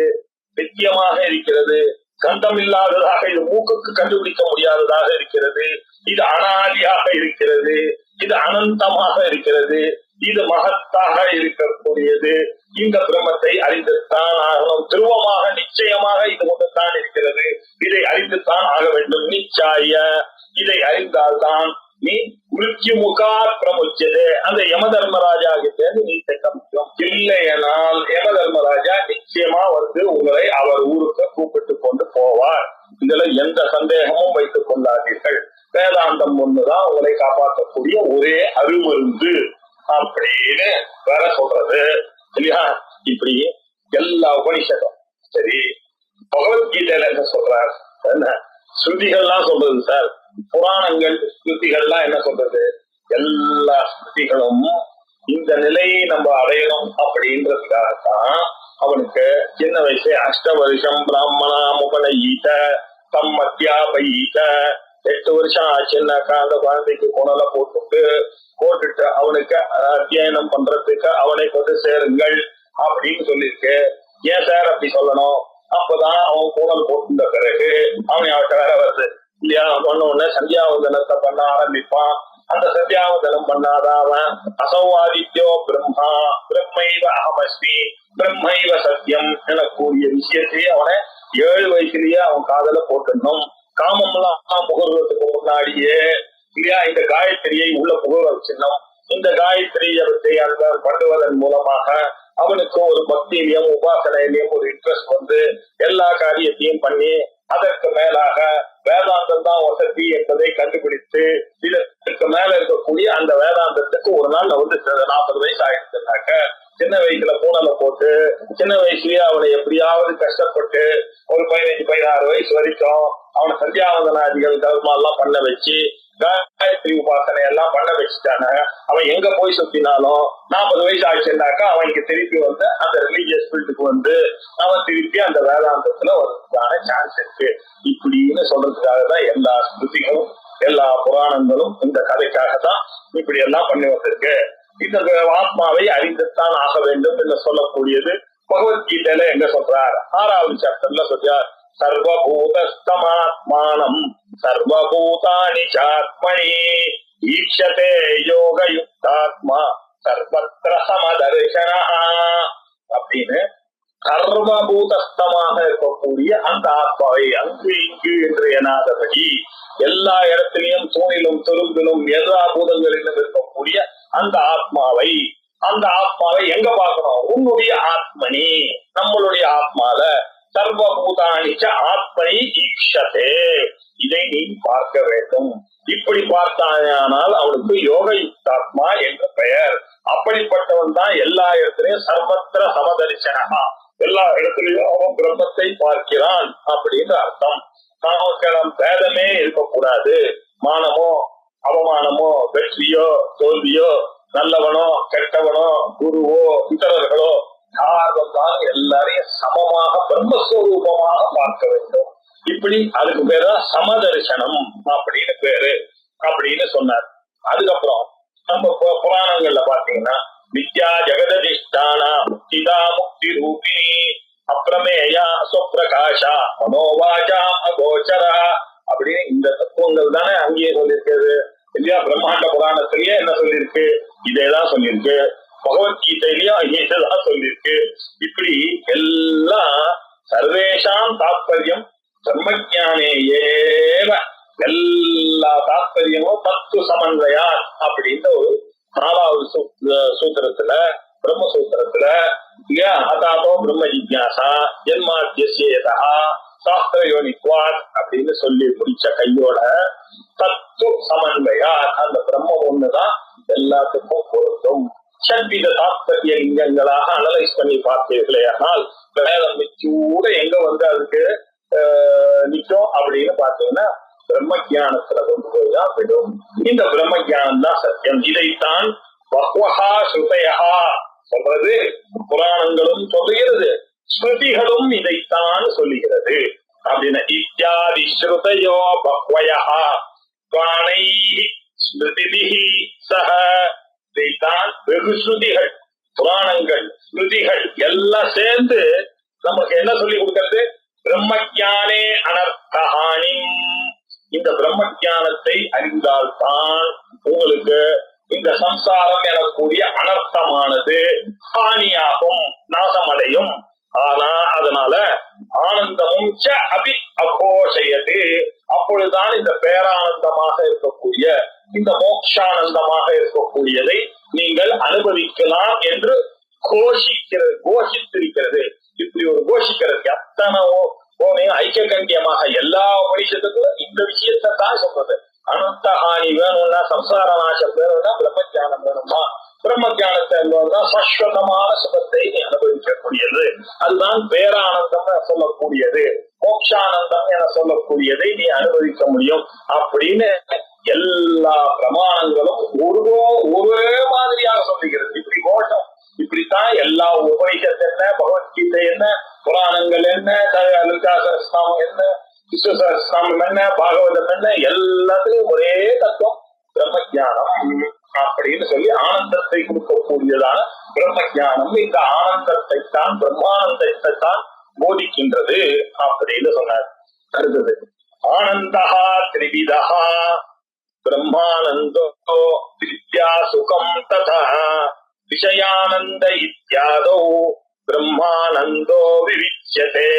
நித்தியமாக இருக்கிறது, கந்தமில்லாததாக, இது மூக்குக்கு கண்டுபிடிக்க முடியாததாக இருக்கிறது, இது அனாதியாக இருக்கிறது, இது அனந்தமாக இருக்கிறது, இது மகத்தாக இருக்கக்கூடியது. இந்த பிரம்மத்தை அறிந்துத்தான் ஆகணும். துருவமாக நிச்சயமாக இது கொண்டுதான் இருக்கிறது. இதை அறிந்துத்தான் ஆக வேண்டும். நிச்சாய இதை அறிந்தால்தான் நீ மிருத்யுமுகா பிரமுச்சதே, அந்த யம தர்மராஜா கிட்ட நீ தைக்க முடியும். இல்லையனால் யம தர்மராஜா நிச்சயமா வந்து உங்களை அவர் ஊருக்கு கூப்பிட்டு கொண்டு போவார். இதுல எந்த சந்தேகமும் வைத்துக் கொள்ளாதீர்கள். வேதாந்தம் ஒண்ணுதான் உங்களை காப்பாற்றக்கூடிய ஒரே அருமருந்து அப்படின்னு வேற சொல்றது இல்லையா? இப்படி எல்லா உபனிஷத்தும் சரி, பகவத்கீதையில என்ன சொல்றார், என்ன ஸ்ருதிகள்லாம் சொல்றது சார், புராணங்கள் ஸ்ருதிகள்லாம் என்ன சொல்றது, எல்லா ஸ்ருதிகளும் இந்த நிலையை நம்ம அடையணும் அப்படின்றதுக்காகத்தான் அவனுக்கு சின்ன வயசு அஷ்ட வருஷம் பிராமணா முபனஈத தம் அத்தியாபயீத, 8 வருஷம் ஆச்சுன்னாக்கா அந்த குழந்தைக்கு குணல போட்டுட்டு அவனுக்கு அத்தியனம் பண்றதுக்கு அவனை கொண்டு சேருங்கள் அப்படின்னு சொல்லியிருக்கு. ஏன் சார் அப்படி சொல்லணும்? அப்பதான் அவன் கூணல் போட்டுட்ட பிறகு அவன் அவட்ட வேற வருது இல்லையா? ஒண்ணு ஒண்ணு சந்தியாவந்தனத்தை பண்ண ஆரம்பிப்பான். அந்த சந்தியாவந்தனம் பண்ணாதான் அவன் அசௌவாதித்யோ பிரம்மா பிரம்மைவ அகமஸ்மி பிரம்மைவ சத்தியம் எனக்கூடிய விஷயத்தையே அவனை 7 வயசுலயே அவன் காதல போட்டுடணும். காமம்லாம் முகர்வதற்கு முன்னாடியே இல்லையா இந்த காயத்ரியை உள்ள புகழ வச்சிடணும். இந்த காயத்ரியை பண்ணுவதன் மூலமாக அவனுக்கு ஒரு பக்தியிலையும் உபாசனையிலையும் ஒரு இன்ட்ரெஸ்ட் வந்து எல்லா காரியத்தையும் பண்ணி அதற்கு மேலாக வேதாந்தம் தான் வசதி என்பதை கண்டுபிடித்து இதற்கு மேல இருக்கக்கூடிய அந்த வேதாந்தத்துக்கு ஒரு நாள் வந்து 40 வயசு ஆயிடுச்சுனாக்க, சின்ன வயசுல பூனலை போட்டு சின்ன வயசுலயே அவனை எப்படியாவது கஷ்டப்பட்டு ஒரு 15-16 வயசு வரைக்கும் அவனை சந்தியாவந்தனாதிகள் கர்மாலாம் பண்ண வச்சு காயத்ரி உபாசனை எல்லாம் பண்ண வச்சுட்டான, அவன் எங்க போய் சுத்தினாலும் 40 வயசு ஆயிடுச்சுனாக்கா அவன் இங்க திருப்பி வந்து அந்த ரிலீஜியஸ் ஃபீல்டுக்கு வந்து அவன் திருப்பி அந்த வேதாந்தத்துல வரதுக்கான சான்ஸ் இருக்கு. இப்படின்னு சொல்றதுக்காக தான் எல்லா ஸ்ருதிகளும் எல்லா புராணங்களும் இந்த கதைக்காக தான் இப்படி எல்லாம் பண்ணி வந்திருக்கு. இந்த ஆத்மாவை அறிந்துத்தான் ஆக வேண்டும் என்று சொல்லக்கூடியது பகவத்கீதையில எங்க சொல்றார்? 6வது சாப்டர்ல சொல்றார், சர்வபூதஸ்தமாத்மானம் சர்வபூதானி சாத்மனி ஈக்ஷதே யோகயுக்தாத்மா சர்வத்ர சமதர்சனா அப்படின்னு சர்வபூதஸ்தமாக இருக்கக்கூடிய அந்த ஆத்மாவை அங்கு இங்கு என்று எனாதபடி எல்லா இடத்திலையும் தூணிலும் துரும்பிலும் எல்லா பூதங்களிலும் இருக்கக்கூடிய அந்த ஆத்மாவை எங்க பார்க்கணும்? உன்னுடைய ஆத்மனி, நம்மளுடைய ஆத்மால சர்வபூதானிச்ச ஆத்மனி ஈக்ஷதே, இதை நீ பார்க்க வேண்டும். இப்படி பார்த்தானால் அவனுக்கு யோக யுக்தாத்மா என்று பெயர். அப்படிப்பட்டவன் தான் எல்லா இடத்திலையும் சர்வத்திர சமதரிசனா, எல்லா இடத்திலையும் அவன் பிரம்மத்தை பார்க்கிறான் அப்படின்னு அர்த்தம். நமக்கு பேதமே இருக்கக்கூடாது. மானமோ அவமானமோ வெற்றியோ தோல்வியோ நல்லவனோ கெட்டவனோ குருவோ இத்தரர்களோ யார் வந்தாலும் எல்லாரையும் சமமாக பிரம்மஸ்வரூபமாக பார்க்க வேண்டும். இப்படி அதுக்கு பேரு சமதர்சனம் அப்படின்னு பேரு அப்படின்னு சொன்னார். அதுக்கப்புறம் நம்ம புராணங்கள்ல பாத்தீங்கன்னா வித்யா ஜெகததிஷ்டானா முக்திதா முக்தி ரூபிணி அப்பிரமேயா சுப்பிரகாஷா மனோவாச்சா அகோச்சரா அப்படின்னு இந்த தத்துவங்கள் தானே அங்கேயே சொல்லியிருக்கிறது இல்லையா? பிரம்மாண்ட புராணத்திலேயே என்ன சொல்லியிருக்கு? இதேதான் சொல்லியிருக்கு. பகவத்கீதையிலயும் இதேதான் சொல்லியிருக்கு. இப்படி எல்லாம் சர்வேஷாம் தாத்பரியம் பிரம்மஜானேயேவ, எல்லா தாத்பரியமும் தத்துவ சமன்வயா அப்படின்னு ஒரு 4வது சூத்திரத்துல பிரம்மசூத்திரத்துல இல்லையா? அதாதோ பிரம்ம ஜிக்ஞாசா ஜென்மாத்யஸ்யேதா சாஸ்திர யோனித்வாத் அப்படின்னு சொல்லி முடிச்ச கையோட தத்துவ சமன்வயா, அந்த பிரம்மம் ஒண்ணுதான் எல்லாத்துக்கும் பொருந்தும். ஷட்வித தாத்பரிய லிங்கங்களாக அனலைஸ் பண்ணி பார்த்தீர்களே, ஆனால் வேதம் மிச்சூட எங்க வந்து அதுக்கு நிற்கும் அப்படின்னு பார்த்தீங்கன்னா பிரம்ம ஜானத்துல கொண்டு போய்தான் விடும். இந்த பிரம்ம ஜானம் தான் சத்தியம். இதைத்தான் பக்வஹா ஸ்ருதயா சொல்றது, புராணங்களும் சொல்லுகிறது, ஸ்ருதிகளும் இதைத்தான் சொல்லுகிறது. அப்படின்னா இத்தியாதி ஸ்ருதயோ பக்வயா பிராணை ஸ்மிருதிபிஹி சஹ, இதைத்தான் வெகு ஸ்ருதிகள், புராணங்கள், ஸ்மிருதிகள் எல்லாம் சேர்ந்து நமக்கு என்ன சொல்லி கொடுக்கிறது? பிரம்மஜானே அனர்த்தஹானி. இந்த பிரம்ம ஜானத்தை அறிந்தால்தான் உங்களுக்கு இந்த சம்சாரம் எனக்கூடிய அனர்த்தமானது ஹானியாகும், நாசமடையும். ஆனா அதனால ஆனந்தமும் ச அபி அகோஷயது, அப்பொழுதுதான் இந்த பேரானந்தமாக இருக்கக்கூடிய இந்த மோக்ஷானந்தமாக இருக்கக்கூடியதை நீங்கள் அனுபவிக்கலாம் என்று கோஷித்திருக்கிறது. இப்படி ஒரு கோஷிக்கிறது அத்தனை ஐக்கிய கண்டியமாக எல்லா உபனிஷத்துக்கும் இந்த விஷயத்தை தான் சொல்றது. அனந்த ஹானி வேணும்னா, சம்சார நாசம் வேணும்னா பிரம்மஜானம் வேணுமா? பிரம்மஜானத்தை என்பதுதான் சாஸ்வதமான சுகத்தை அனுபவிக்கக்கூடியது. அதுதான் பேரானந்தம் என சொல்லக்கூடியது, மோக்ஷானந்தம் என சொல்லக்கூடியதை நீ அனுபவிக்க முடியும் அப்படின்னு எல்லா பிரமாணங்களும் ஒரே மாதிரியாக சொல்லுகிறது. இப்படி கோஷம், இப்படித்தான் எல்லா உபனிஷத்து என்ன, பகவத்கீதை என்ன, புராணங்கள் என்ன, லலிதா சஹஸ்ரநாமம் என்ன, விஷ்ணு சஹஸ்ரநாமம் என்ன, பாகவதம் என்ன, எல்லாத்துலயும் ஒரே தத்துவம் பிரம்மஜானம் அப்படின்னு சொல்லி ஆனந்தத்தை கொடுக்கக்கூடியதான பிரம்மஜானம் இந்த ஆனந்தத்தை தான், பிரம்மானந்தத்தை தான் போதிக்கின்றது அப்படின்னு சொன்னார். அடுத்தது ஆனந்தா திரிவிதா பிரம்மானந்தோ வித்யா சுகம் ததா விஷயானந்த இத்யாதோ பிரம்மானந்தோ விவிச்யதே.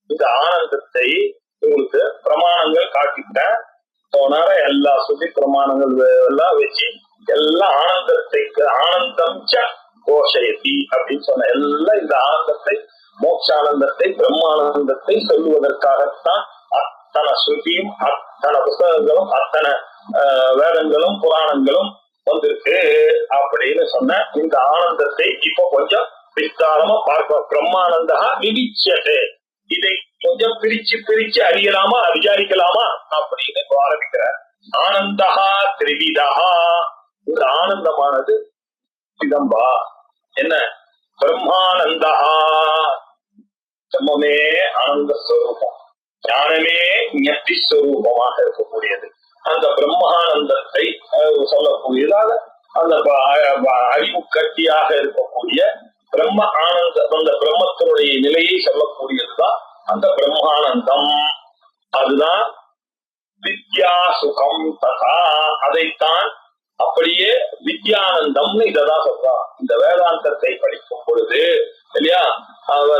இந்த ஆனந்தத்தை உங்களுக்கு பிரமாணங்கள் காட்டிட்டேன். போனார எல்லா சுத்தி பிரமாணங்கள் எல்லாம் வச்சு எல்லா ஆனந்தத்தைக்கு ஆனந்தம் ச கோஷயதி அப்படின்னு சொன்ன எல்லாம் இந்த ஆனந்தத்தை, மோட்சானந்தத்தை, பிரம்மானந்தத்தை சொல்லுவதற்காகத்தான் அத்தனை ஸ்ருதியும் அத்தனை புத்தகங்களும் அத்தனை வேதங்களும் புராணங்களும் வந்திருக்கு அப்படின்னு சொன்ன இந்த ஆனந்தத்தை இப்போ கொஞ்சம் விஸ்தாரமா பார்ப்போம். பிரம்மானந்தா விவிச்யதே, இதை கொஞ்சம் பிரிச்சு அறியலாமா, விசாரிக்கலாமா அப்படின்னு ஆரம்பிக்கிறார். ஆனந்தா திரிவிதா, இந்த ஆனந்தமானது சிதம்பா என்ன? பிரம்மானந்தா பிரம்மே ஆனந்த ஸ்வரூபம், ஞானமே ஞப்தி ஸ்வரூபமாக இருக்கக்கூடியது. அந்த பிரம்மானந்தத்தை சொல்லக்கூடியதாக அந்த அறிவு கட்டியாக இருக்கக்கூடிய பிரம்ம ஆனந்தம், அந்த பிரம்மத்தினுடைய நிலையை சொல்லக்கூடியதுதான் அந்த பிரம்மானந்தம். அதுதான் வித்யா சுகம் ததா, அதைத்தான் அப்படியே வித்யானந்தம்னு இததான் சொல்றான். இந்த வேதாந்தத்தை படிக்கும் பொழுது இல்லையா,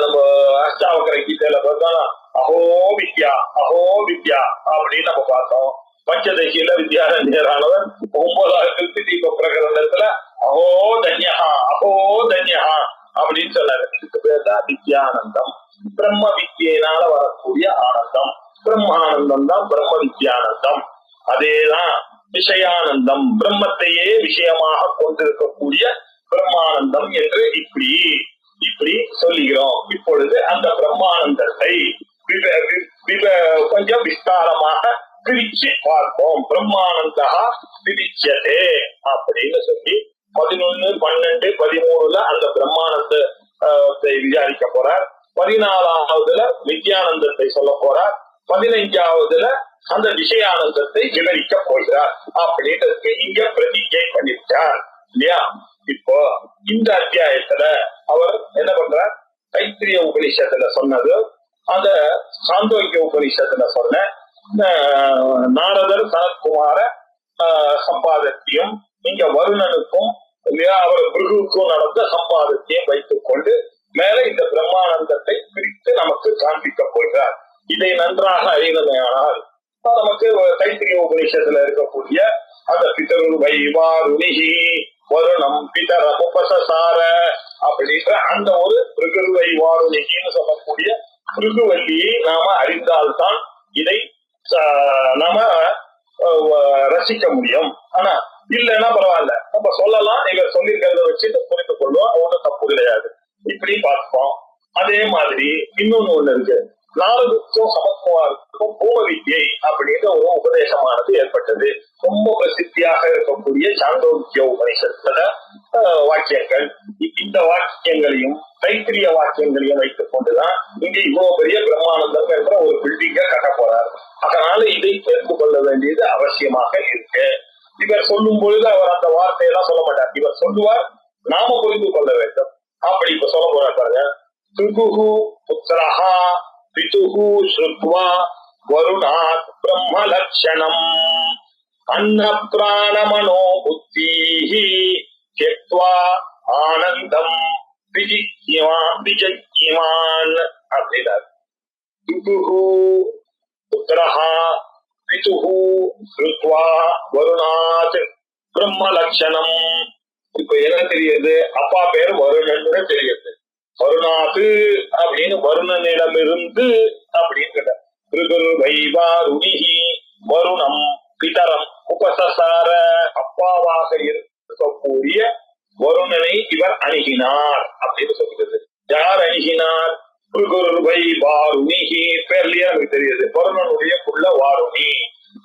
நம்ம அஷ்டாவக்கர கீதையில பார்த்தோம்னா அஹோ வித்யா அஹோ வித்யா அப்படின்னு நம்ம பார்த்தோம். பஞ்சதசியில வித்யாரண்யரானவர் 9வது தீப பிரகரணத்துல அஹோ தன்யஹா அஹோ தன்யஹா அப்படின்னு சொன்னாரு. இதுக்கு பேர் தான் வித்யானந்தம். பிரம்ம வித்யினால வரக்கூடிய ஆனந்தம் பிரம்மானந்தம் தான் பிரம்ம வித்யானந்தம். அதேதான் விஷயானந்தம், பிரம்மத்தையே விஷயமாக கொண்டிருக்கக்கூடிய பிரம்மானந்தம் என்று இப்படி சொல்லுகிறோம். இப்பொழுது அந்த பிரம்மானந்தத்தை கொஞ்சம் விஸ்தாரமாக பிரிச்சு பார்ப்போம். பிரம்மானந்தா விவிச்யதே அப்படின்னு சொல்லி 11, 12, 13 அந்த பிரம்மானந்தத்தை விசாரிக்க போறார். 14வதுல வித்யானந்தத்தை சொல்ல போறார். 15வதுல அந்த விஷயானந்தத்தை விவரிக்க போகிறார். அப்படின்றதுக்கு இங்க பிரதிஜை பண்ணிட்டார் இல்லையா? இப்போ இந்த அத்தியாயத்துல அவர் என்ன பண்றார்? தைத்திரிய உபனிஷத்துல சொன்னது, அந்த சாந்தோக்கிய உபனிஷத்துல சொன்ன நாரதர் சனத்குமார சம்பாதத்தையும் இங்க வருணனுக்கும் அவர் பிருகுவுக்கும் நடந்த சம்பாதத்தையும் வைத்துக் கொண்டு மேல இந்த பிரம்மானந்தத்தை பிரித்து நமக்கு காண்பிக்க போகிறார். இதை நன்றாக அறிந்தமையானால் நமக்கு தைத்திரிய உபனிஷத்துல இருக்கக்கூடிய அந்த பிதரு வைவாருணிகி வருணம் பிதரம் உபசசார அப்படின்ற அந்த ஒரு பிருகுவை வாருணிகின்னு சொல்லக்கூடிய பிருகுவல்லியை நாம அறிந்தால்தான் இதை நாம ரசிக்க முடியும். ஆனா இல்லைன்னா பரவாயில்ல, நம்ம சொல்லலாம், இவர் சொல்லிருக்கிறத வச்சுட்டு புரிந்து கொள்வோம், ஒன்றும் தப்பு கிடையாது. இப்படி பார்ப்போம். அதே மாதிரி இன்னொன்னு ஒண்ணு இருக்கு, நாரதுக்கும் சமத்குமாருக்கும் பூம வித்யை அப்படின்ற ஒரு உபதேசமானது ஏற்பட்டது. ரொம்ப பிரசித்தியாக இருக்கக்கூடிய சாந்தோக்கிய உபநிஷத்துல வாக்கியங்கள். இந்த வாக்கியங்களையும் தைத்திரிய வாக்கியங்களையும் வைத்துக் கொண்டுதான் இங்க இவ்வளவு பெரிய பிரம்மானந்தம் என்ற ஒரு பில்டிங்க கட்ட போறார். அதனால இதை தெரிந்து கொள்ள வேண்டியது அவசியமாக இருக்கு. இவர் சொல்லும் பொழுது அவர் அந்த வார்த்தையெல்லாம் சொல்ல மாட்டார். இவர் சொல்லுவார், நாம புரிந்து கொள்ள வேண்டும். அப்படி இப்ப சொல்ல போறார் பாருங்க. துகுஹு புத்ரஹா பிதுஹு ஸ்ருத்வா வருணாத் பிரம்ம லட்சணம் அன்ன பிராணமனோ புத்திஹி த்யக்த்வா ஆனந்தம் விஜக்யமான் அப்படின்னார். துகுஹு புத்ரஹா பிதுஹு ஸ்ருத்வா வருணாத் பிரம்ம லட்சணம். இப்ப என்ன தெரியுது? அப்பா பேர் வருணன்னு தெரியுது. வருணாது அப்படின்னு வருணனிடமிருந்து அப்படின்னு வைவாருணிகி வருணம் பிதரம் உபசசார அப்பாவாக இருக்கக்கூடிய வருணனை இவர் அணுகினார் அப்படின்னு சொல்கிறது. யார் அணுகினார்? வைவாருணிகி பேர்லயே நமக்கு தெரியுது. வருணனுடைய புள்ள வாருணி.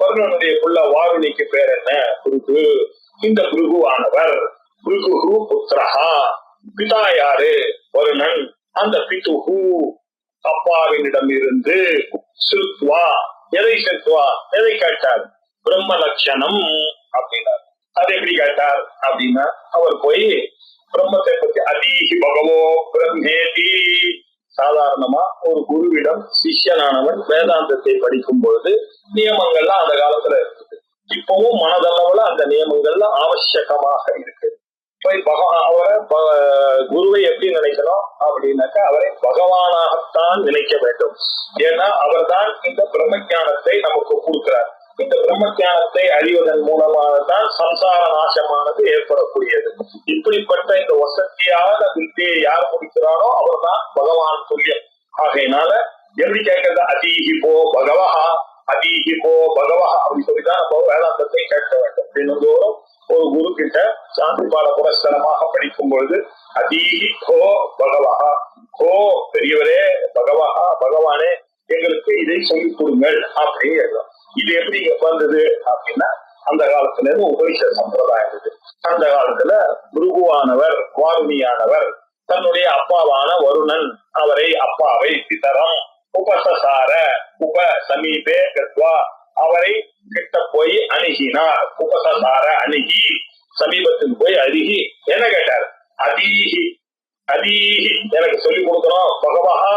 வருணனுடைய புள்ள வாருணிக்கு பேர் என்ன? பிருகு. இந்த பிருகுவானவர் பிருகு புத்திரஹா. பிதா யாரு? வருணன். அந்த பிதுஹு அப்பாவினிடம் இருந்து ஸ்ருத்வா எதை ஸ்ருத்வா எதை கேட்டார்? பிரம்ம லட்சணம் அப்படின்னார். அது எப்படி கேட்டார் அப்படின்னா, அவர் போய் பிரம்மத்தை பத்தி அதீஹி பகவோ பிரம்மேதி. சாதாரணமா ஒரு குருவிடம் சிஷ்யனானவன் வேதாந்தத்தை படிக்கும் பொழுது நியமங்கள்லாம் அந்த காலத்துல இருக்குது. இப்பவும் மனதளவுல அந்த நியமங்கள்லாம் அவசியமாக இருக்கு. அவரை குருவை எப்படி நினைக்கணும் அப்படின்னாக்கா, அவரை பகவானாகத்தான் நினைக்க வேண்டும். ஏன்னா அவர் தான் இந்த பிரம்ம ஞானத்தை நமக்கு கொடுக்கிறார். இந்த பிரம்ம ஞானத்தை அறிவதன் மூலமாகத்தான் சம்சார நாசமானது ஏற்படக்கூடியது. இப்படிப்பட்ட இந்த வசதியான வித்தியை யார் முடிக்கிறானோ அவர் தான் பகவான் துல்லியம். ஆகையினால எப்படி கேட்கறது? அதீஹி போ பகவஹா, அதீஹி போ பகவஹா அப்படி சொல்லிதான் நம்ம வேதாந்தத்தை கேட்க வேண்டும். தினந்தோறும் ஒரு குரு கிட்ட சாந்தி பாட புரஸ்தரமாக படிக்கும் பொழுது அதீஹி கோ பகவஹா, கோ பெரியவரே, பகவஹா பகவானே எங்களுக்கு இதை சொல்லிக் கொடுங்கள் அப்படின்னு எழுதும். இது எப்படி வந்தது அப்படின்னா, அந்த காலத்துல இருந்து உபனிஷத் சம்பிரதாயம் இருக்கு. அந்த காலத்துல பிருகுவானவர் வாருணியானவர் தன்னுடைய அப்பாவான வருணன் அவரை அப்பாவை பிதரம் உபசசார உப சமீபே கத்வா அவரை கிட்ட போய் அணுகினார். உபசசார அணுகி சமீபத்துக்கு போய் அருகி என்ன கேட்டார்? அதீஹி அதீஹி எனக்கு சொல்லிக் கொடுக்கணும் பகவஹா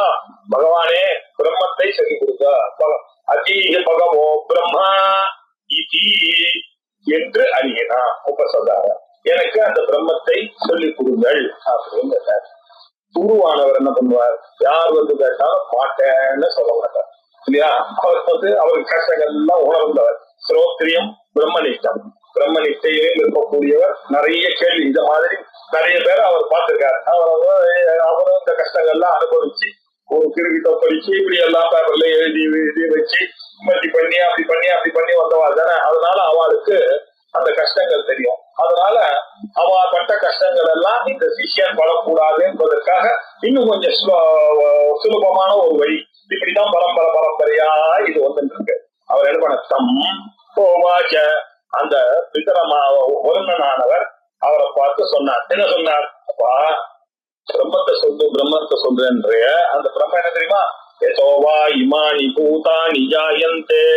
பகவானே பிரம்மத்தை சொல்லிக் கொடுக்க. அதீஹி பகவோ பிரம்மா இதி என்று அணுகினா உபசசார எனக்கு அந்த பிரம்மத்தை சொல்லிக் கொடுங்கள் அப்படின்னு கேட்டார். குருவானவர் என்ன பண்ணுவார்? யார் வந்து கேட்டாலும் மாட்டேன்னு சொல்ல மாட்டார் இல்லையா? அவர் வந்து அவருக்கு கஷ்டங்கள் எல்லாம் உணர்ந்தவர். ஸ்ரோத்ரியம் பிரம்மனிஷ்டம். பிரம்மனிஷ்டையிலும் இருக்கக்கூடியவர். நிறைய கேள்வி இந்த மாதிரி நிறைய பேர் அவர் பார்த்திருக்காரு. அவரும் இந்த கஷ்டங்கள்லாம் அனுபவிச்சு ஒரு கிருவித்தை படிச்சு இப்படி எல்லாம் பேப்பர்ல எழுதி வச்சு இப்படி பண்ணி அப்படி பண்ணி வந்தவாள் தானே. அதனால அவளுக்கு அந்த கஷ்டங்கள் தெரியும். அதனால அவ பட்ட கஷ்டங்கள் எல்லாம் இந்த சிஷ்யன் படக்கூடாது என்பதற்காக இன்னும் கொஞ்சம் சுலபமான ஒரு வழி. இப்படிதான் பரம்பரையா இது வந்துட்டு இருக்கு. அவர் என்ன பண்ண தம் போவாச்ச அந்த பிதரமா வருணனானவர் அவரை பார்த்து சொன்னார். என்ன சொன்னார்? அப்பா பிரம்மத்தை சொல்றேன்ற அந்த பிரம்ம என்ன தெரியுமா? யதோவா இமானி பூதானி ஜாயந்தே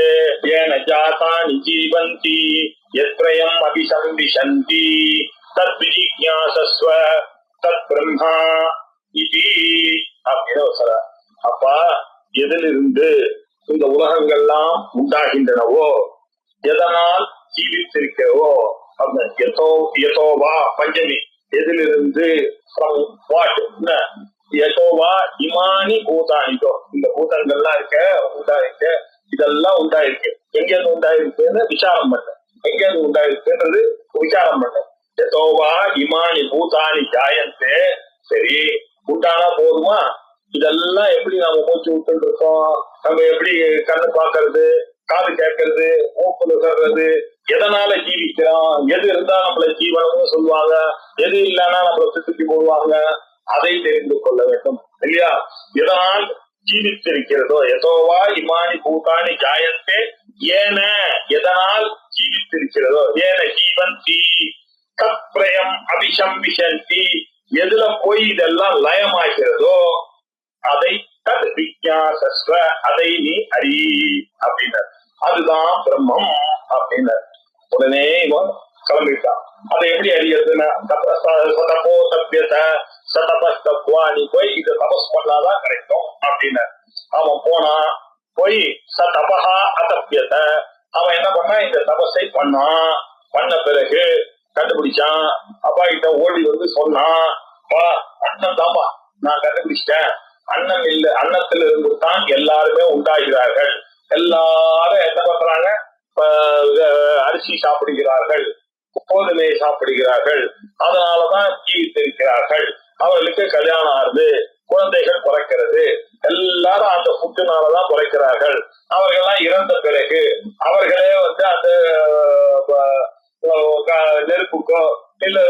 ஏன ஜாதானி ஜீவந்தி யத்ரயம் அபிசம்பிஷந்தி தத் விஜிக்ஞாசஸ்வ தத் பிரம்மா இதி அப்படின்னு சொல்ற. அப்பா எதிலிருந்து இந்த உலகங்கள்லாம் உண்டாகின்றனவோ, எதனால் ஜீவித்திருக்கிறவோ, யதோவா பஞ்சமி, எதிலிருந்து, from what, யதோவா இமானி பூதானிகோ, இந்த பூதங்கள்லாம் உண்டாயிருக்க, இதெல்லாம் உண்டாயிருக்கு. எங்க இருந்து உண்டாயிருக்குன்னு விசாரம் பண்ண, எங்க இருந்து உண்டாயிருக்குன்றது விசாரம் பண்ண. யதோவா இமானி பூதானி ஜாயந்தே, சரி உண்டானா போதுமா? இதெல்லாம் எப்படி நாம மூச்சு விட்டு இருக்கோம்? நம்ம எப்படி கண்ணு பாக்குறது, காது கேட்கறது, மூக்கு நுகர்றது, எதனால ஜீவிக்கிறோம்? எது இருந்தா நம்மள ஜீவனம்னு சொல்லுவாங்க, எது இல்லைன்னா நம்மள சுத்தி போடுவாங்க, அதை தெரிந்து கொள்ள வேண்டும் இல்லையா? எதனால் ஜீவித்திருக்கிறதோ, எதோவா இமானி பூதானி ஜாயந்தே ஏன, எதனால் ஜீவித்திருக்கிறதோ, ஏன ஜீவந்தி கப்ரயம் அபிசம்பிஷந்தி, எதுல போய் இதெல்லாம் லயமாகிறதோ அதை தத் விஜ்ஞாசஸ்வ, அதை நீ அறி அப்படின்னார். அதுதான் பிரம்மம் அப்படின்னார். உடனே இவன் கிளம்பிட்டான். அதை எப்படி அறியறதுன்னா, தபோ தப்பியத சதபஸ்தப்வா, நீ போய் இதை தபஸ் பண்ணாதான் கிடைக்கும் அப்படின்னார். அவன் போனா, போய் சதபஹா அதப்பியத, அவன் என்ன பண்ணா, இந்த தபஸை பண்ணான். பண்ண பிறகு கண்டுபிடிச்சான். அப்பா கிட்ட ஓடி வந்து சொன்னான், அண்ணன் தாப்பா நான் கண்டுபிடிச்சிட்டேன், அன்னம் இல்ல, அன்னத்துல இருந்து தான் எல்லாருமே உண்டாகிறார்கள். எல்லாரும் என்ன பண்றாங்க, அரிசி சாப்பிடுகிறார்கள், கோதுமையை சாப்பிடுகிறார்கள், அதனாலதான் ஜீவித்திருக்கிறார்கள். அவர்களுக்கு கல்யாணம் ஆகுது, குழந்தைகள் பிறக்கிறது, எல்லாரும் அந்த ஃபுட்டுனாலதான் பிறக்கிறார்கள். அவர்கள்லாம் இறந்த பிறகு அவர்களே வந்து அந்த நெருப்புக்கோ இல்ல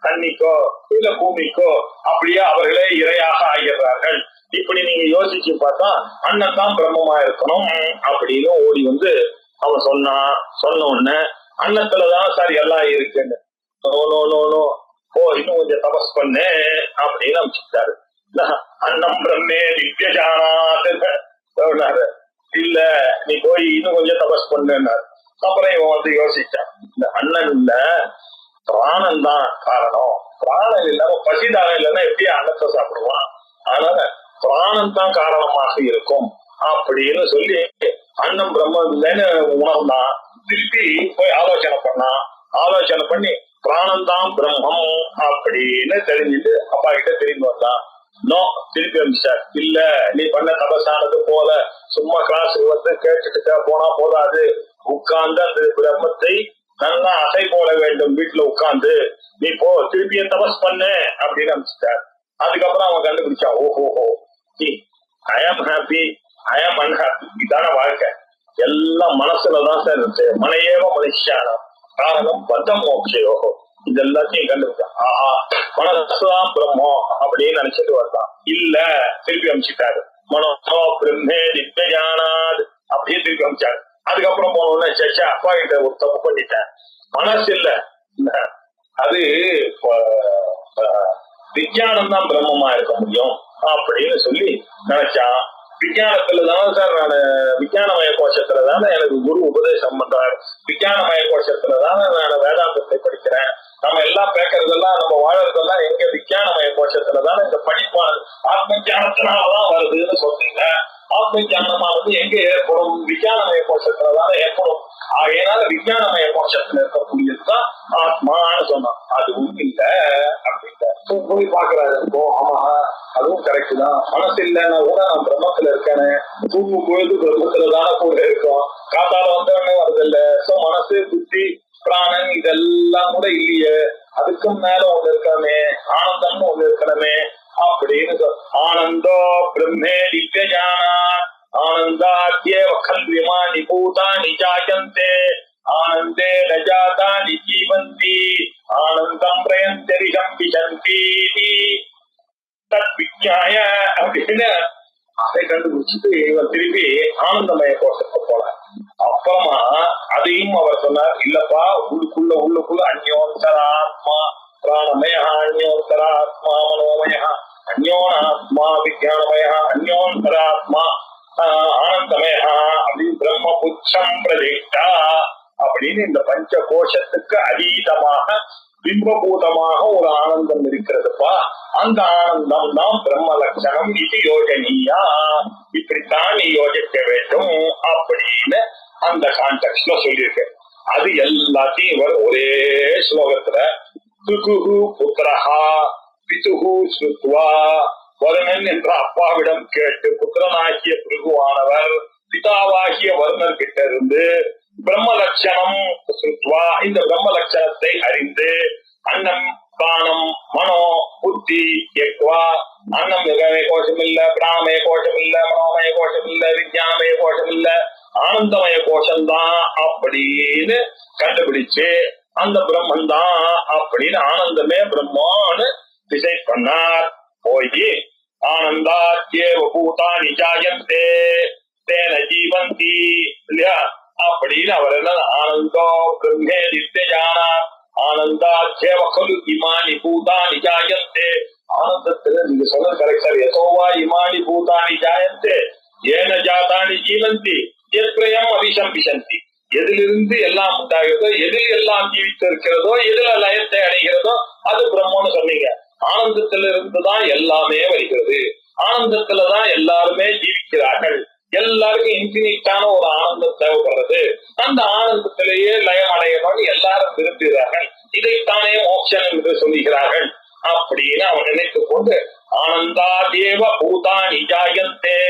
தண்ணிக்கோ இல்ல பூமிக்கோ அப்படியே அவர்களே இரையாக ஆகிறார்கள். இப்படி நீங்க யோசிச்சு பார்த்தா அண்ணன் தான் பிரம்மமா இருக்கணும் அப்படின்னு ஓடி வந்து அவன் சொன்ன உடனே, அன்னத்துலதான் சார் எல்லாம் இருக்குன்னு, ஓ இன்னும் கொஞ்சம் தபஸ் பண்ணு அப்படின்னு அமைச்சுட்டாரு. அன்னம் பிரம்மே திவ்யஜானாத், இல்ல நீ போய் இன்னும் கொஞ்சம் தபஸ் பண்ணுன்னாரு. அப்புறம் இவன் வந்து யோசிச்சான், இந்த அண்ணன் இல்ல பிராணம் தான் காரணம், பிராணம் இல்லாம பசிதானம் இல்லைன்னா எப்படி அன்னத்தை சாப்பிடுவான், அதனால பிராணம் தான் காரணமாக இருக்கும் அப்படின்னு சொல்லி அன்னம் பிரம்மம் இல்லைன்னு உணர்ந்தான். திருப்பி போய் ஆலோசனை பண்ணான். ஆலோசனை பண்ணி பிராணம் தான் பிரம்மம் அப்படின்னு தெரிஞ்சுட்டு அப்பா கிட்ட திரும்பி வந்தான். திருப்பி வந்துச்சார். இல்ல நீ பண்ண தபசானது போல சும்மா கிளாஸுக்கு வந்து கேட்டுட்டு போனா போதாது, உட்கார்ந்து அந்த பிரம்மத்தை நல்லா அசை போட வேண்டும். வீட்டுல உட்கார்ந்து நீ போ, திருப்பியும் தபஸ் பண்ணு அப்படின்னு அமைச்சிட்டார். அதுக்கப்புறம் அவன் கண்டுபிடிச்சான், ஓஹோ ஐ ஆம் ஹாப்பி, ஐ ஆம் அன்ஹாப்பி, இதான வாழ்க்கை, எல்லாம் மனசுலதான் சார் இருக்கு. மனையேவ மனுஷானம் காரணம் பத்தம் மோட்சயோகோ, இது எல்லாத்தையும் கண்டுபிடிச்சான். ஆஹா மனசுதான் பிரம்மம் அப்படின்னு நினைச்சிட்டு வரலாம். இல்ல திருப்பி அமைச்சிட்டாரு. மனோ பிரம்மே திவ்யஜானாத் அப்படியே திருப்பி அமைச்சாரு. அதுக்கப்புறம் போனோம்னா சச்சா அப்பா கிட்ட ஒரு தப்பு பண்ணிட்டேன், மனசு இல்ல, அது விஞ்ஞானம் தான் பிரம்மமா இருக்க முடியும் அப்படின்னு சொல்லி நினைச்சான். விஞ்ஞானத்துலதானே சார் நான், விஞ்ஞானமய கோஷத்துலதானே எனக்கு குரு உபதேசம் பண்றாரு, விஞ்ஞானமய கோஷத்துலதானே நான் வேதாந்தத்தை படிக்கிறேன், நம்ம எல்லாம் பேக்கிறதெல்லாம் நம்ம வாழறதெல்லாம் எங்க விஞ்ஞானமய கோஷத்துலதானே இந்த படிப்பானது ஆத்ம ஞானத்தினாலதான் வருதுன்னு சொல்றீங்க. ஆத்ம ஞானமானது எங்க ஏற்படும், விஞ்ஞானமய கோஷத்துலதானே ஏற்படும். ஆகையினால விஞ்ஞானமய கோஷத்துல இருக்கக்கூடியதுதான் ஆத்மான்னு சொன்னான். அதுவும் இல்ல அப்படின்ட்டு போய் பாக்குறாரு. ஆமா அதுவும் கரெக்ட் தான், மனசு இல்லைன்னா கூட நான் பிரம்மத்துல இருக்கேன்னு, தூங்கும் பொழுது பிரம்மத்துலதானே கூட இருக்கும், காத்தால வந்தவொடனே வருது இல்ல. சோ மனசு புத்தி பிராணன் இதெல்லாம் கூட இல்லையே, அதுக்கும் மேல ஒண்ணு இருக்கணுமே, ஆனந்தம்னு ஒண்ணு இருக்கணுமே அப்படின்னு. ஆனந்தோ பிரம்மே திவ்யஜானா ஆனந்தாத்யேவ கல்விமானி பூதானி ஜாயந்தே ஆனந்தே நஜாதானி ஜீவந்தி ஆனந்தம் பிரயந்தரிஷம் விசந்தி தத் விஜ்ஞாய அப்படின்னு அதை கண்டுபிடிச்சிட்டு இவன் திருப்பி ஆனந்தமய கோஷத்தை போல. அப்புறமா அதையும் அவர் சொன்னார், இல்லப்பா உள்ளுக்குள்ள அந்யோத்தராத்மா பிராணமய அந்யோத்தராத்மா மனோமய அந்யோனாத்மா விஜயானமய அந்யோந்தராத்மா ஆனந்தமய அப்படின்னு பிரம்ம புச்சம் பிரதிஷ்டா அப்படின்னு இந்த பஞ்ச கோஷத்துக்கு அதீதமாக பிம்பபூதமாக ஒரு ஆனந்தம் இருக்கிறதுப்பா. அந்த ஆனந்தம் தான் பிரம்ம லட்சணம். இது யோஜனியா, இப்படித்தான் நீ யோசிக்க வேண்டும் அப்படின்னு அந்த கான்டெக்ட்ல சொல்லியிருக்கேன். அது எல்லாத்தையும் இவர் ஒரே ஸ்லோகத்துல துகுஹு புத்திரஹா பிதுஹு ஸ்ருத்வா, வருணன் என்ற அப்பாவிடம் கேட்டு புத்திரனாகிய பிருகுவானவர் பிதாவாகிய வருணர் கிட்ட இருந்து பிரம்ம லட்சணம் ஸ்ருத்வா, இந்த பிரம்ம லட்சணத்தை அறிந்து அன்னம் பிராணம் மனோ புத்தி எக்வா, அன்னம் கோஷம் இல்ல, பிராணமய கோஷம் இல்ல, மனோமய கோஷம் இல்ல, விஞ்ஞானமய கோஷம் இல்ல, ஆனந்தமய கோஷம்தான் அப்படின்னு கண்டுபிடிச்சு அந்த பிரம்மன் தான் அப்படின்னு ஆனந்தமே பிரம்மான்னு டிசைட் பண்ணார். போய் ஆனந்தாத்யேவ பூதானி ஜாயந்தே தேன ஜீவந்தி இல்லையா அப்படின்னு அவர் என்ன ஆனந்தோ பிரம்மே நித்யஜானா ஆனந்தாத்யேவ கலு இமானி பூதானி ஜாயந்தே. ஆனந்தத்துல நீங்க சொன்னது கரெக்ட் சார். யசோவா இமானி பூதானி ஜாயந்தே ஏன ஜாதானி ஜீவந்தி எத்ரயம் அபிசம்பிசந்தி. எதிலிருந்து எல்லாம் உண்டாகிறதோ, எதில் எல்லாம் ஜீவித்து இருக்கிறதோ, எதுல லயத்தை அடைகிறதோ அது பிரம்மன்னு சொன்னீங்க. ஆனந்தத்திலிருந்துதான் எல்லாமே வருகிறது. ஆனந்தத்துலதான் எல்லாருமே ஜீவிக்கிறார்கள். எல்லாருக்கும் இன்பினிட்டான ஒரு ஆனந்தம் தேவைப்படுறது. அந்த ஆனந்தத்திலேயே லயம் அடையணும்னு எல்லாரும் விரும்புகிறார்கள். இதைத்தானே மோட்சம் என்று சொல்லுகிறார்கள் அப்படின்னு அவன் நினைத்துக் கொண்டு ஆனந்தாதேவ பூதானி ஜாயந்தே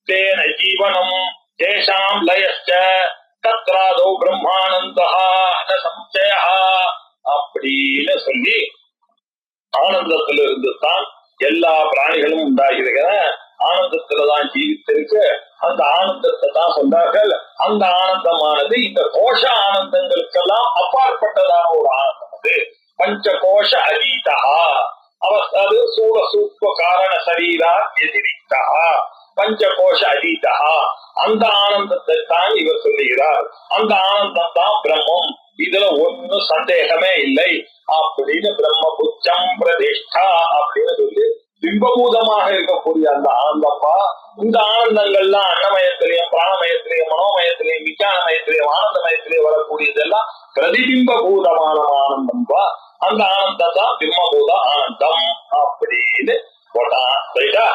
தேன ஜீவனம் தேஷாம் லயச்ச தத்ராதோ பிரம்மானந்தா ந சம்சயா அப்படின்னு சொல்லி ஆனந்தத்திலிருந்து தான் எல்லா பிராணிகளும் உண்டாகிறத, ஆனந்தத்துலதான் ஜீவித்திருக்கு. அந்த ஆனந்தத்தை தான் சொன்னார்கள். அந்த ஆனந்தமானது இந்த கோஷ ஆனந்தங்களுக்கெல்லாம் அப்பாற்பட்டதான ஒரு ஆனந்தம். அது பஞ்ச கோஷ அதீதா, அது சூழ சூக்ம காரண சரீரா எதிரித்தா பஞ்ச கோஷ அதீதா. அந்த ஆனந்தத்தை தான் இவர் சொல்லுகிறார். அந்த ஆனந்தம் தான் பிரம்மம், இதுல ஒன்னும் சந்தேகமே இல்லை அப்படின்னு பிரம்ம புச்சம் பிரதிஷ்டா அப்படின்னு சொல்லி பிம்பபூதமாக இருக்கக்கூடிய அந்த ஆனந்தப்பா. இந்த ஆனந்தங்கள்லாம் அன்னமயத்திலையும் பிராணமயத்திலையும் மனோமயத்திலையும் விஞ்ஞானமயத்திலையும் ஆனந்தமயத்திலையும் வரக்கூடியதெல்லாம் பிரதிபிம்பபூதமான ஆனந்தம்பா. அந்த ஆனந்தம் தான் பிம்பபூத ஆனந்தம் அப்படின்னு போட்டான். ரைட்டா?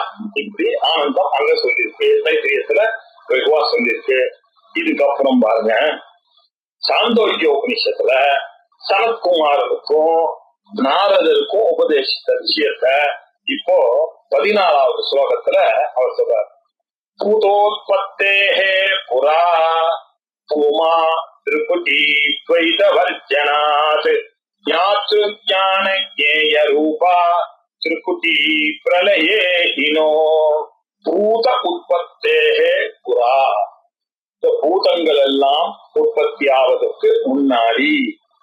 இப்படி ஆனந்தம் அங்க சொல்லியிருக்கு, தைத்திரியத்துல வெகுவா சொல்லியிருக்கு. இதுக்கப்புறம் பாருங்க, சாந்தோக்கிய உபநிஷத்துல சனத்குமாரனுக்கும் நாரதருக்கும் உபதேசித்த விஷயத்த இப்போ 14வது ஸ்லோகத்துல அவர் சொல்றார். பூதோத்பத்தேஹே புரா பூமா திரிபுடி துவைத வர்ஜனாத் ஞாத்ரு ஞான ஞேய ரூபா திரிபுடி பிரளயே ஹினோ பூத உற்பத்தேஹே புரா. பூதங்கள் எல்லாம் உற்பத்தி ஆவதற்கு முன்னாடி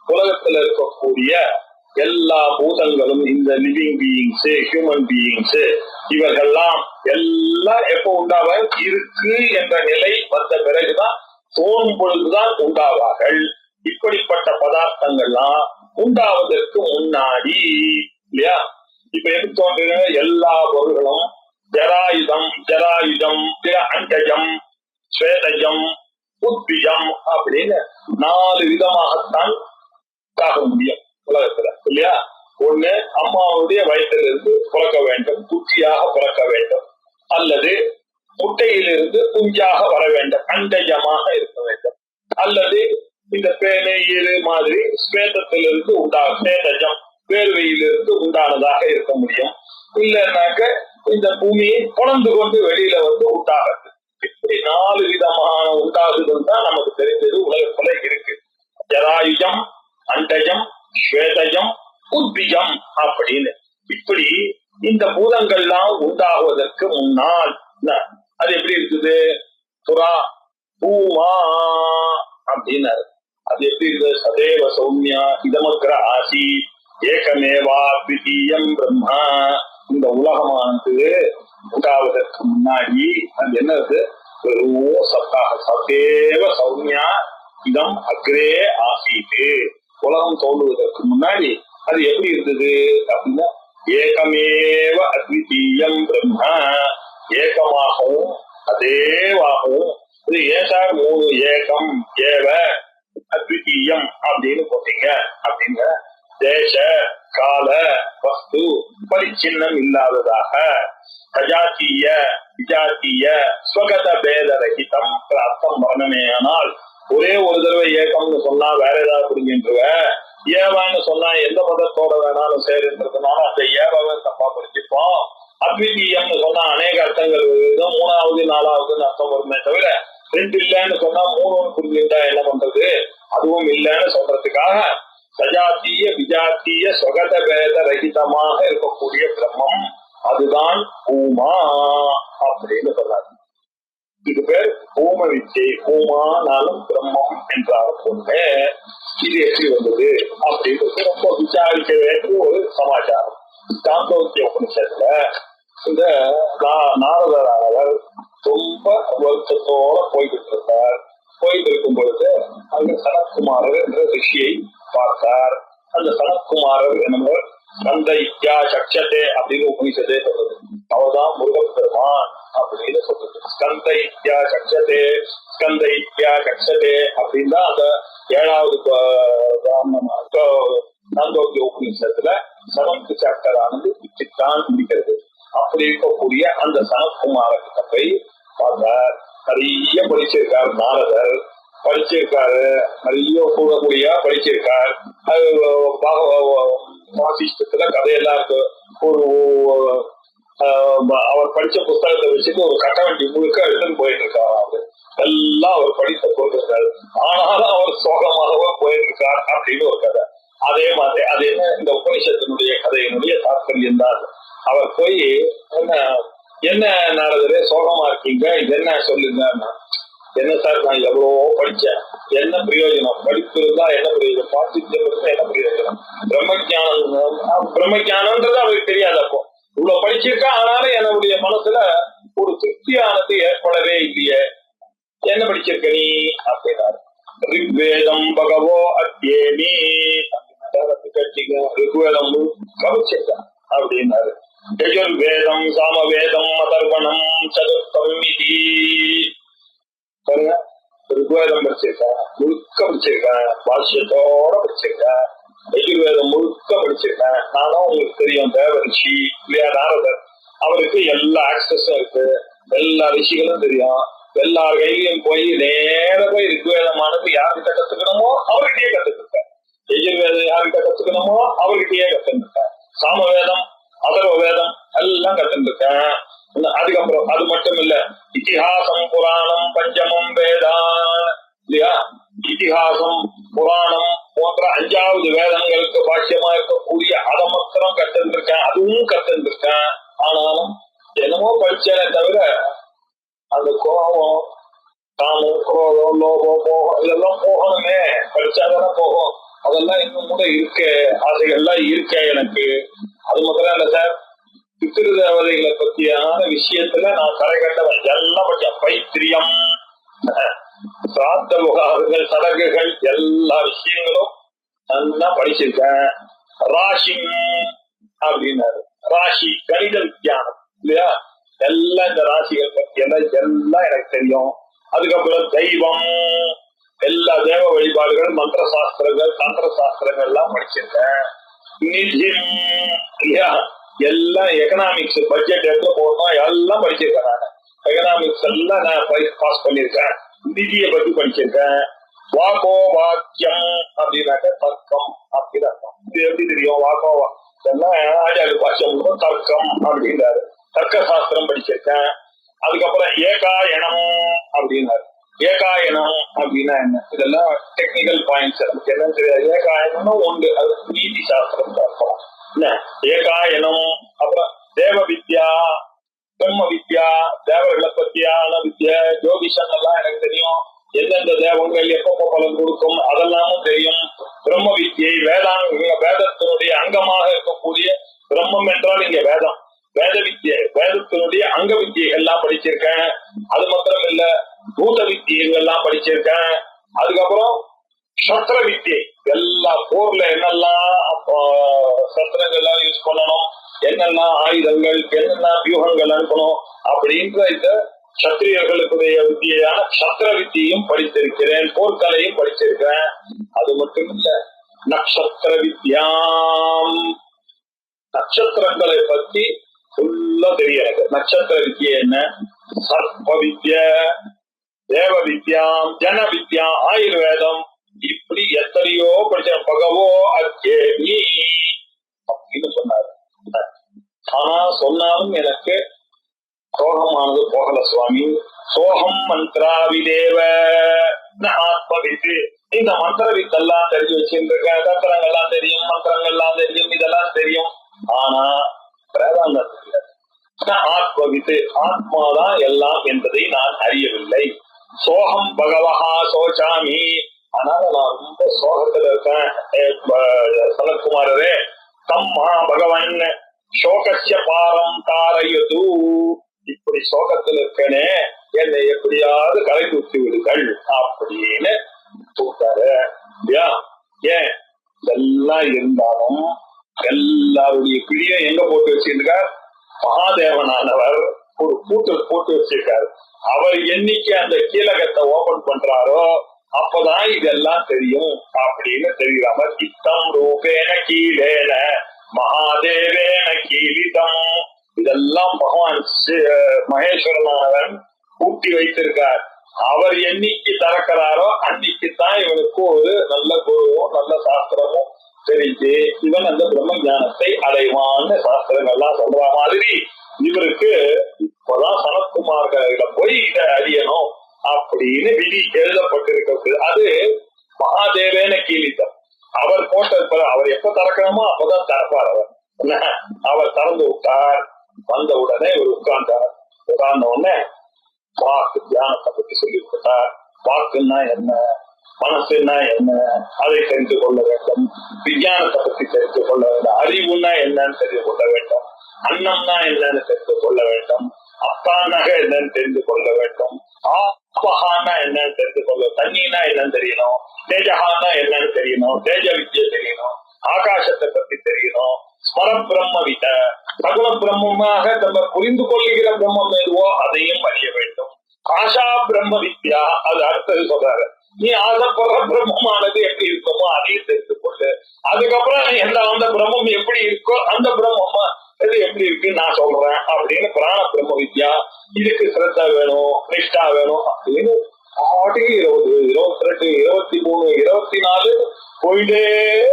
உலகத்துல இருக்கக்கூடிய எல்லா பூதங்களும், இந்த லிவிங் பீயிங்ஸ், ஹியூமன் பீயிங்ஸ், இவர்கள்லாம் எல்லாம் எப்போ உண்டாவ இருக்கு என்ற நிலை வந்த பிறகுதான், தோணும் பொழுதுதான் உண்டாவார்கள். இப்படிப்பட்ட பதார்த்தங்கள்லாம் உண்டாவதற்கு முன்னாடி இல்லையா? இப்ப எது தோன்றுகிற எல்லா பொருள்களும் ஜராயுதம் ஜராயுதம் அண்டஜம் ஸ்வேதஜம் உத்பிஜம் அப்படின்னு 4 விதமாகத்தான் ஆக முடியும் உலகத்துல இல்லையா? ஒண்ணு, அம்மாவுடைய வயிற்றிலிருந்து பிறக்க வேண்டும், குட்டியாக பிறக்க வேண்டும், அல்லது முட்டையிலிருந்து குஞ்சாக வர வேண்டும், அண்டஜமாக இருக்க வேண்டும், அல்லது இந்த பேனை ஈரு மாதிரி ஸ்வேதத்திலிருந்து உண்டாக ஸ்வேதஜம் வேர்வையிலிருந்து உண்டானதாக இருக்க முடியும். இல்லைன்னாக்க இந்த பூமியை பொழந்து கொண்டு வெளியில வந்து உண்டாகிறது. இப்படி 4 விதமான உண்டாகுதல் தான் நமக்கு தெரிஞ்சது உலகத்துல இருக்கு. ஜராயுஜம், அண்டஜம், ஸ்வேதஜம், உத்பிஜம் அப்படின்னு. இப்படி இந்த பூதங்கள்லாம் உண்டாகுவதற்கு முன்னால் அது எப்படி இருக்குது? புறா பூமா அப்படின்னு அது எப்படி இருக்குது? சதேவ சௌமியா இதமக்ர ஆசி ஏகமேவா த்விதீயம் பிரம்மா. இந்த உலகமானது உண்டாவதற்கு முன்னாடி அது என்னது? சதேவ சௌமியா இதம் அக்ரே ஆசீது. உலகம் தோன்றுவதற்கு முன்னாடி அது எப்படி இருந்தது அப்படின்னா, ஏகமேவ அத்விதீயம் பிரம்மா, ஏகமாகவும் அதேவாகவும். இது ஏசார் 3 ஏகம் ஏவ அத்விதீயம் அப்படின்னு போட்டீங்க அப்படிங்க. தேச பரிச்சின்னம் இல்லாததாக சஜாத்திய விஜாத்திய ஸ்வகத பேத ரகிதம் அர்த்தம் வரணுமேயானால் ஒரே ஒரு தடவை ஏகம்னு சொன்னா வேற ஏதாவது புரிஞ்சுருவ, ஏவான்னு சொன்னா எந்த மதத்தோட வேணாலும் சேருன்றதுனால அந்த ஏவாவை தப்பா புரிஞ்சுப்போம். அத்விதீயம்னு சொன்னா அநேக அர்த்தங்கள் மூணாவது நாலாவதுன்னு அர்த்தம் வருமே தவிர ரெண்டு இல்லைன்னு சொன்னா மூணுன்னு புரிஞ்சுட்டா என்ன பண்றது, அதுவும் இல்லைன்னு சொல்றதுக்காக சஜாத்திய விஜாத்திய ஸ்வகத பேத ரகிதமாக இருக்கக்கூடிய பிரம்மம் அதுதான் பூமா அப்படின்னு சொல்றாரு. இது பேர் பூம விச்சை. பூமானாலும் பிரம்மம் என்றாலும் ஒண்ணு. இது எப்படி வந்தது அப்படின்றது ரொம்ப விசாரிக்க வேண்டிய ஒரு சமாச்சாரம். சாந்தோக்கிய உபனிஷத்துல இந்த நாரதரானவர் ரொம்ப வருத்தத்தோட போய்கிட்டு இருந்தார். போயிட்டு இருக்கும் பொழுது அங்க சனத்குமாரர் என்ற ரிஷியை பார்த்தார். அந்த சனத்குமாரர் என்பவர் ஸ்கந்த இத்யா சக்ஷதே அப்படின்னு உபனிஷதே சொல்றது. அவர்தான் முருகப்பெருமான் அப்படின்னு சொல்றது. ஸ்கந்த இத்யா சக்ஷதே ஸ்கந்த இத்யா சக்ஷதே அப்படின்னு தான் அந்த 7வது சாந்தோக்கிய உபனிஷத்துல 7th சாப்டர் ஆனது இப்படித்தான் முடிக்கிறது. அப்படி இருக்கக்கூடிய அந்த சனத்குமாரத்தை போய் பார்த்தார். நிறைய படிச்சிருக்கார் நாரதர், படிச்சிருக்காரு, நிறைய கூடக்கூடிய படிச்சிருக்கார். அது வாசிஷ்டத்துல கதையெல்லாம் இருக்கு. ஒரு அவர் படிச்ச புத்தகத்தை வச்சுட்டு ஒரு கட்டவண்டி முழுக்க எடுத்துன்னு போயிட்டு இருக்காரு. அவரு எல்லாம் அவர் படித்த பொருட்கள், ஆனாலும் அவர் சோகமாகவே போயிட்டு இருக்கார் அப்படின்னு ஒரு கதை. அதே மாதிரி அது என்ன இந்த உபனிஷத்தினுடைய கதையினுடைய தாற்பயம் தான். அவர் போய் என்ன நாரதரே சோகமா இருக்கீங்க, இது என்ன சொல்லுங்க. என்ன சார் நான் எவ்வளவோ படிச்சேன், என்ன பிரயோஜனம், படிப்பு இருந்தா என்ன பிரயோஜனம், பாசிட்டிவ் இருந்தா என்ன பிரயோஜனம், பிரம்மஜானம்ன்றது அவருக்கு தெரியாது. அப்போ இவ்வளவு படிச்சிருக்கா, ஆனாலும் என்னுடைய மனசுல ஒரு திருப்தியானது ஏற்படவே இல்லையே. என்ன படிச்சிருக்க நீ அப்படின்னாரு. ரிக்வேதம் பகவோ அத்யேமி ரிக்வேதம் கவிச்சிருக்க அப்படின்னாரு. யஜுர்வேதம் சாமவேதம் அதர்வணம் சதுர்த்தம் இதி. பாருங்க, ரிக்வேதம் படிச்சிருக்கேன், முழுக்க படிச்சிருக்கேன், பாஷ்யத்தோட படிச்சிருக்கேன். யஜுர்வேதம் முழுக்க படிச்சிருக்கேன். நானும் உங்களுக்கு தெரியும் தேவரிஷி இல்லையா நாரதர், அவருக்கு எல்லா ஆக்சஸும் இருக்கு, எல்லா ரிஷிகளும் தெரியும். எல்லார் கையிலையும் போய் நேர போய் ரிக்வேதமானது யாருக்கிட்ட கத்துக்கணுமோ அவர்கிட்டயே கத்துக்கிட்டேன். யஜுர்வேதம் யாருக்கிட்ட கத்துக்கணுமோ அவர்கிட்டயே கத்துக்கிட்டேன். சாமவேதம் அதர்வ வேதம் எல்லாம் கத்துக்கிட்டேன். அதுக்கப்புறம் அது மட்டும் இல்ல, இதிஹாசம் புராணம் பஞ்சமம் வேதா இல்லையா, இதிஹாசம் புராணம் போன்ற 5வது வேதங்களுக்கு பாஷ்யமா இருக்கக்கூடிய அதை மாத்திரம் கத்துருக்கேன், அதுவும் கத்துருக்கேன். ஆனாலும் என்னமோ படிச்சேனே தவிர அந்த கோபம், காமம், குரோதம், லோபம், மோகம் இதெல்லாம் போகணுமே, படிச்சாதானே போகும். அதெல்லாம் இன்னும் கூட இருக்க, ஆசைகள்லாம் இருக்க எனக்கு. அது மாத்திரம் இல்ல சார், பித்ரு தேவதைகளை பத்தியான விஷயத்துல நான் கரை கட்டவன், எல்லாம் படிச்சேன். பைத்திரியம், பிரார்த்த முகாதுகள், சடங்குகள், எல்லா விஷயங்களும் நல்லா படிச்சிருக்கேன். ராசி அப்படின்னாரு. ராசி கணித விஞ்ஞானம் இல்லையா, எல்லாம் இந்த ராசிகள் பத்தி எல்லாம் எனக்கு தெரியும். அதுக்கப்புறம் தெய்வம், எல்லா தேவ வழிபாடுகள், மந்திர சாஸ்திரங்கள், தந்திர சாஸ்திரங்கள் எல்லாம் படிச்சிருக்கேன். நிதி இல்லையா, எல்லாம் எக்கனாமிக்ஸ், பட்ஜெட் எங்க போடணும் எல்லாம் படிச்சிருக்கேன். நான் எக்கனாமிக்ஸ் எல்லாம் நான் பாஸ் பண்ணிருக்கேன். நிதியை பத்தி படிச்சிருக்கேன். வாக்கோ வாக்கியம் அப்படின்னாக்க தர்க்கம் அப்படின்னு அர்த்தம். இது எப்படி தெரியும்? வாக்கோ எல்லாம் ஆச்சாரிய பாஷ்யம் தர்க்கம் அப்படின்றாரு. தர்க்க சாஸ்திரம் படிச்சிருக்கேன். அதுக்கப்புறம் ஏகாயணம் அப்படின்னாரு. ஏகாயணம் அப்படின்னா என்ன, இதெல்லாம் டெக்னிக்கல் பாயிண்ட்ஸ். என்னன்னு தெரியாது. ஏகாயணம் ஒன்று, அது நீதி சாஸ்திரம் அர்த்தம் என்ன ஏகாயணம். அப்புறம் தேவ வித்யா, பிரம்ம வித்யா, தேவர்களை பத்தியான வித்யா, ஜோதிஷம் எல்லாம் எனக்கு தெரியும். எந்தெந்த தேவங்கள் எப்பப்போ பலன் கொடுக்கும் அதெல்லாமும் தெரியும். பிரம்ம வித்யை, வேதத்தினுடைய அங்கமாக இருக்கக்கூடிய பிரம்மம் என்றால் இங்க வேதம், வேத வித்யை, வேதத்தினுடைய அங்க வித்தியை எல்லாம் படிச்சிருக்கேன். அது மாத்திரம் இல்ல, பூத வித்தியங்கள் எல்லாம் படிச்சிருக்கேன். அதுக்கப்புறம் சஸ்திர வித்தியை, எல்லா போர்ல என்னெல்லாம் சஸ்திரங்கள்லாம் யூஸ் பண்ணணும், என்னெல்லாம் ஆயுதங்கள், என்னெல்லாம் வியூகங்கள் அனுப்பணும் அப்படின்ற இந்த சத்திரியர்களுக்குடைய வித்தியான சஸ்திர வித்தியையும் படித்திருக்கிறேன். போர்க்கலையும் படிச்சிருக்கேன். அது மட்டும் இல்ல, நக்ஷத்திர வித்யாம், நட்சத்திரங்களை பத்தி ஃபுல்லா தெரியும் எனக்கு. நட்சத்திர வித்யா என்ன, சர்ப்ப வித்யா, தேவ வித்யாம், ஜன வித்யா, ஆயுர்வேதம், இப்படி எத்தனையோ படிச்ச. பகவோ அக்கேமி அப்படின்னு சொன்னாரு. ஆனா சொன்னாலும் எனக்கு சோகமானது போகல சுவாமி. சோகம் மந்திராவிதேவ ஆத்மவித்து. இந்த மந்திர வித்தெல்லாம் தெரிஞ்சு வச்சிருக்க, தந்திரங்கள்லாம் தெரியும், மந்திரங்கள்லாம் தெரியும், இதெல்லாம் தெரியும். ஆனா வேதாந்தம் ஆத்மவித்து, ஆத்மாதான் எல்லாம் என்பதை நான் அறியவில்லை. சோகம் பகவஹா சோச்சாமி. அதனால நான் ரொம்ப சோகத்துல இருக்கேன். சனத்குமாரரே, தம்மா பகவன் சோகஸ்ய பாரம் தாரயது. இப்படி சோகத்துல இருக்கனே, என்னை எப்படியாவது கலை குத்தி விடுங்கள் அப்படின்னு சொல்றாரு. ஏன் இதெல்லாம் இருந்தாலும் எல்லாருடைய பிடியும் எங்க போட்டு வச்சிருக்கார்? மகாதேவனானவர் ஒரு பூட்டல் போட்டு வச்சிருக்காரு. அவர் என்னைக்கு அந்த கீழகத்தை ஓபன் பண்றாரோ அப்பதான் இதெல்லாம் தெரியும் அப்படின்னு தெரிகிற மாதிரி. இத்தம் ரூபேன கீழேன மகாதேவேன கீழிதம். இதெல்லாம் பகவான் மகேஸ்வரனானவன் கூட்டி வைத்திருக்கார். அவர் என்னைக்கு திறக்கிறாரோ அன்னைக்குத்தான் இவனுக்கு ஒரு நல்ல குருவும் நல்ல சாஸ்திரமும் தெரிஞ்சு இவன் அந்த பிரம்ம ஞானத்தை அடைவான்னு சாஸ்திரங்கள்லாம் சொல்ற மாதிரி இவருக்கு இப்பதான் சனத்குமார்கிட்ட போய் இதை அறியணும் அப்படின்னு விதி எழுதப்பட்டிருக்கிறது. அது மகாதேவேன கீழித்தம். அவர் போட்ட அவர் எப்ப திறக்கணுமோ அப்பதான் திறப்பார். அவர் திறந்து விட்டார். வந்த உடனே இவர் உட்கார்ந்தார். உட்கார்ந்த உடனே வாக்கு தியானத்தை பத்தி சொல்லி கொடுத்தார். வாக்குன்னா என்ன, மனசுன்னா என்ன, அதை தெரிந்து கொள்ள வேண்டும். விஞ்ஞானத்தை பத்தி தெரிந்து கொள்ள வேண்டும். அறிவுன்னா என்னன்னு தெரிந்து கொள்ள வேண்டும். அன்னம்னா என்னன்னு தெரிந்து கொள்ள வேண்டும். அப்பானாக என்னன்னு தெரிந்து கொள்ள வேண்டும். ஆபகான்னா என்னன்னு தெரிந்து கொள்ள, தண்ணினா என்னன்னு தெரியணும். தேஜகான்னா என்னன்னு தெரியணும். தேஜ வித்யை தெரியணும். ஆகாசத்தை பத்தி தெரியணும். ஸ்மர பிரம்ம வித, சகுல பிரம்மமாக நம்ம புரிந்து கொள்ளுகிற பிரம்மம் எதுவோ அதையும் அறிய வேண்டும். ஆஷா பிரம்ம வித்யா, அது அடுத்தது சொல்றாரு. நீ ஆசைப்படுற பிரம்மமானது எப்படி இருக்குமோ அதையும் தெரிந்து கொள்ளு. அதுக்கப்புறம் அந்த பிரம்மம் எப்படி இருக்கோ அந்த பிரம்மமா இது எப்படி இருக்குன்னு நான் சொல்றேன் அப்படின்னு பிராண பிரம்ம வித்யா. இதுக்கு சிரத்தா வேணும், நிஷ்டா வேணும் அப்படின்னு 20, 22, 23, 24 போயிட்டே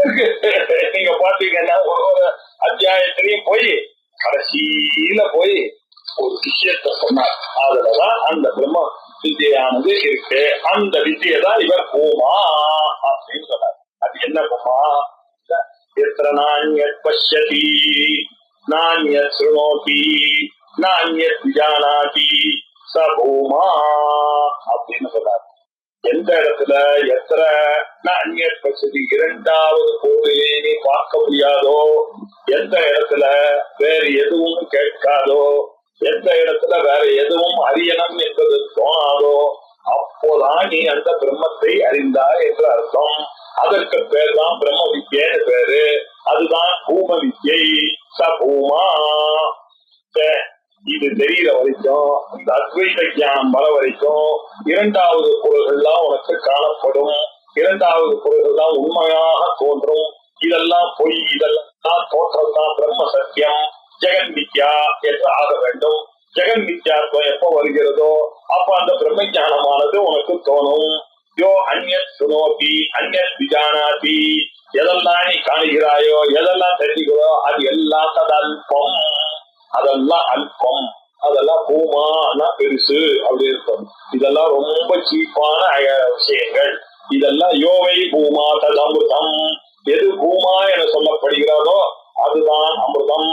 இருக்கு. நீங்க பாத்தீங்கன்னா ஒரு அத்தியாயத்திலையும் போய் கடைசியில போய் ஒரு விஷயத்த சொன்னார். அதுலதான் அந்த பிரம்ம வித்யானது இருக்கு. அந்த வித்தியதான் இவர் பூமா அப்படின்னு சொன்னார். அது என்ன பூமா? எத்திர நான்யத் பஷ்யதி நான்யத் ஸ்ருணோதி நான்யத் விஜானாதி ச பூமா அப்படின்னு சொன்னார். எந்த இடத்துல எத்தனை நான்யத் பஷ்யதி, இரண்டாவது பொருளிலே நீ பார்க்க முடியாதோ, எந்த இடத்துல வேறு எதுவும் கேட்காதோ, எந்த இடத்துல வேற எதுவும் அறியணும் என்பது தோணாதோ, அப்போதான் நீ அந்த பிரம்மத்தை அறிந்தாய் என்று அர்த்தம். அதற்கு பேர் தான் பிரம்ம வித்யன்னு பேரு. அதுதான் பூம வித்யை. ச பூமா. இது தெரிகிற வரைக்கும், இந்த அத்வைத ஞானம் வர வரைக்கும் இரண்டாவது பொருள்கள்லாம் உனக்கு காணப்படும். இரண்டாவது பொருள்கள் தான் உண்மையாக தோன்றும். இதெல்லாம் பொய், இதெல்லாம் தோற்றம் தான் பிரம்ம சத்தியம், ஜெகன் வித்யா என்று ஆக வேண்டும். ஜெகன் வித்யாத்வம் எப்ப வருகிறதோ அப்ப அந்த பிரம்ம ஞானமானது உனக்கு தோணும். யோ அந்யத் சுனோதி அந்யத் விஜானாதி. எதெல்லாம் நீ காணுகிறாயோ, எதெல்லாம் தெரிஞ்சுக்கிறோ அது எல்லாம் ததல்பம். அதெல்லாம் அல்பம். அதெல்லாம் பூமானா பெருசு அப்படி இருக்கும். இதெல்லாம் ரொம்ப சீப்பான விஷயங்கள். இதெல்லாம் யோவை பூமா தது அமிர்தம். எது பூமா என சொல்லப்படுகிறதோ அதுதான் அமிர்தம்.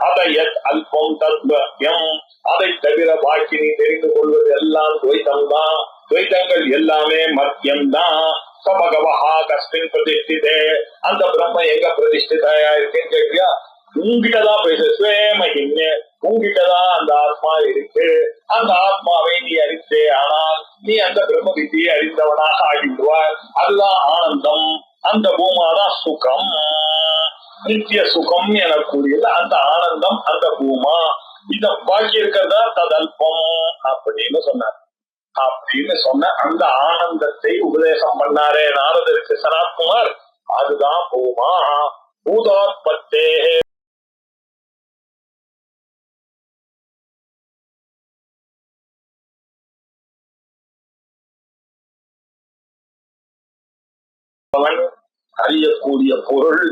அதையத் அல்பம் தத்வயம். அதை தவிர பாக்கி நீ தெரிந்து கொள்வது எல்லாம் துவைதம் தான். துவைதங்கள் எல்லாமே மத்தியம்தான். சபகவஹா கஸ்மின் பிரதிஷ்டிதே. அந்த பிரம்ம எங்க பிரதிஷ்டிதையா இருக்குன்னு கேட்கியா? உங்ககிட்டதான் பேச சுவேமகிங்க. உங்ககிட்டதான் அந்த ஆத்மா இருக்கு. அந்த ஆத்மாவை நீ அறிந்தே ஆனால் நீ அந்த பிரம்ம வித்தியை அறிந்தவனாக ஆகிடுவார். அதுதான் ஆனந்தம். அந்த பூமாதான் சுகம், நித்திய சுகம் எனக்கூடியது அந்த ஆனந்தம், அந்த பூமா. இத பாக்கி இருக்கிறதா ததல்பம் அப்படின்னு சொன்னார். அப்படின்னு சொன்ன அந்த ஆனந்தத்தை உபதேசம் பண்ணாரே நாரதருக்கு சனத்குமார், அதுதான் பூமா. பூதோத்பத்தே அறியக்கூடிய பொருள்,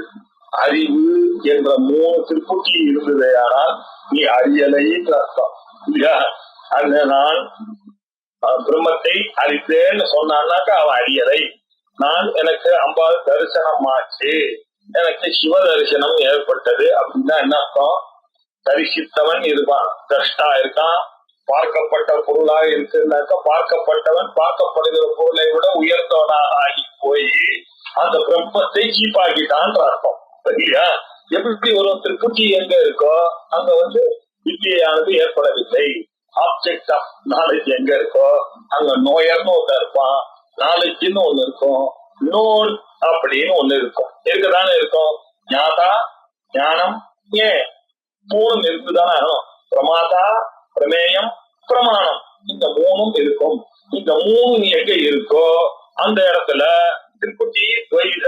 அறிவு என்ற 3 திருப்புட்டி இருந்ததே, ஆனால் நீ அறியலைன்னு அர்த்தம் இல்லையா? அந்த நான் பிரம்மத்தை அறிந்தேன்னு சொன்னான்னாக்கா அவன் அறியலை. நான் எனக்கு அம்பாள் தரிசனம் ஆச்சு, எனக்கு சிவ தரிசனம் ஏற்பட்டது அப்படின்னா என்ன அர்த்தம்? தரிசித்தவன் இருப்பான், தர்ஷ்டா இருக்கான், பார்க்கப்பட்ட பொருளாக இருக்குன்னாக்க பார்க்கப்பட்டவன் பார்க்கப்படுகிற பொருளை விட உயர்ந்தவனாக ஆகி போய் அந்த பிரம்மத்தை சீப்பாக்கிட்டான் அர்த்தம் இல்லையா? எப்படி ஒரு திருப்புட்டி எங்க இருக்கோ அங்க வித்தியானது ஏற்படவில்லை. ஆப்ஜெக்ட் ஆஃப் நாலேஜ் எங்க இருக்கோ அங்க நோயர்னு ஒண்ணு இருப்பான், நாலேஜ்னு ஒண்ணு இருக்கும், நோன் அப்படின்னு ஒண்ணு இருக்கும். இருக்கதானே இருக்கும். ஞாதா, ஞானம், ஏன் 3 இருக்குதானே ஆகணும். பிரமாதா, பிரமேயம், பிரமாணம், இந்த 3 இருக்கும். இந்த 3 எங்க இருக்கோ அந்த இடத்துல திருப்புட்டி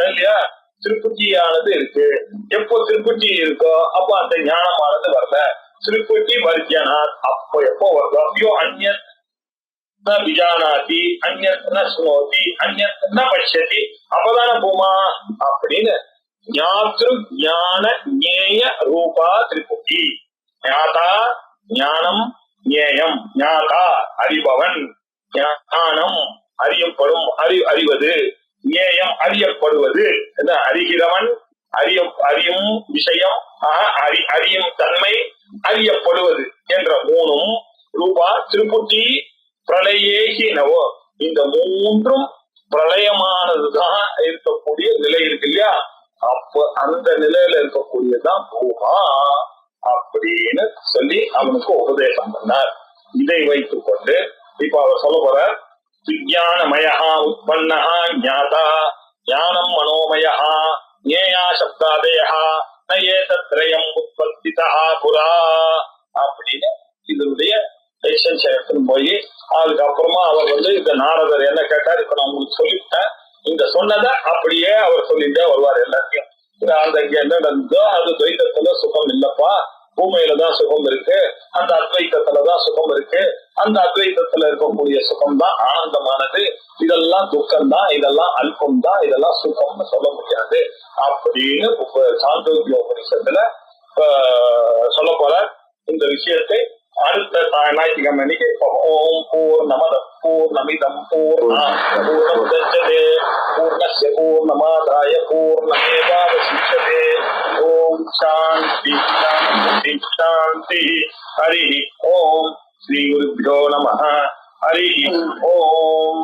இல்லையா? திருப்புட்டியானது இருக்கு. எப்போ திருப்புட்டி இருக்கோ அப்ப அந்த ஞானமானது வரல. திருப்புட்டி வர்ஜனாத் அப்போ எப்போ வருதோ ஐயோ அந்யத் ந விஜானாதி, அந்யத் ந ஸ்னோதி, அந்யத் ந பஷ்யதி, அப்பதான போமா அப்படின்னு ஞாத்ரு ஞான ஞேய ரூபா திருப்புட்டி. ஞாதா ஞானம், ஞேயம் ஞாதா அறிபவன், ஞானம் அறியப்படும் அறிவது, ஞேயம் அறியப்படுவது, அறிகிறவன், அறியும் விஷயம், அறியும் தன்மை, அறியப்படுவது என்ற 3 ரூபா திருப்புட்டி பிரளயேகி நவோ. இந்த 3 பிரளயமானதுதான் இருக்கக்கூடிய நிலை இருக்கு இல்லையா? அப்ப அந்த நிலையில இருக்கக்கூடியதான் பூமா அப்படின்னு சொல்லி அவனுக்கு உபதேசம் பண்ணார். இதை வைத்துக் கொண்டு இப்ப அவர் சொல்ல போற விஞ்ஞானமயா உற்பன்னா ஞாதா, ஞானம் மனோமயா, ஞேயா சப்தாதயா நயேதத்ரயம் உற்பத்திதா புரா அப்படின்னு இதனுடைய எடுத்துன்னு போய் அதுக்கப்புறமா அவர் இந்த நாரதர் என்ன கேட்டார், இப்ப நான் உங்களுக்கு சொல்லிட்டேன், இங்க சொன்னதை அப்படியே அவர் சொல்லிட்டே வருவார் எல்லாத்தையும். அந்த என்ன நடந்ததோ அது துவைத்தத்துல சுகம் இல்லப்பா, பூமையிலதான் சுகம் இருக்கு, அந்த அத்வைத்தத்துலதான் சுகம் இருக்கு, அந்த அத்வைத்தத்துல இருக்கக்கூடிய சுகம் தான் ஆனந்தமானது, இதெல்லாம் துக்கம் தான், இதெல்லாம் அல்பம் தான், இதெல்லாம் சுகம்னு சொல்ல முடியாது அப்படின்னு சாந்தோக்கிய உபனிஷத்துல சொல்ல போற. இந்த விஷயத்தை அடுத்த ஞாயிற்றுக்கிழமை அன்னைக்கு ஓம் பூர்ணமத பூர்ணமிதம் பூர்ணமுதச்யதே பூர்ணஸ்ய பூர்ணமாதாய பூர்ணமேவாவசிஷ்யதே. ஓம் சாந்தி சாந்தி சாந்தி. ஹரி ஓம். ஸ்ரீ குருभ्यो நமः. ஹரி ஓம்.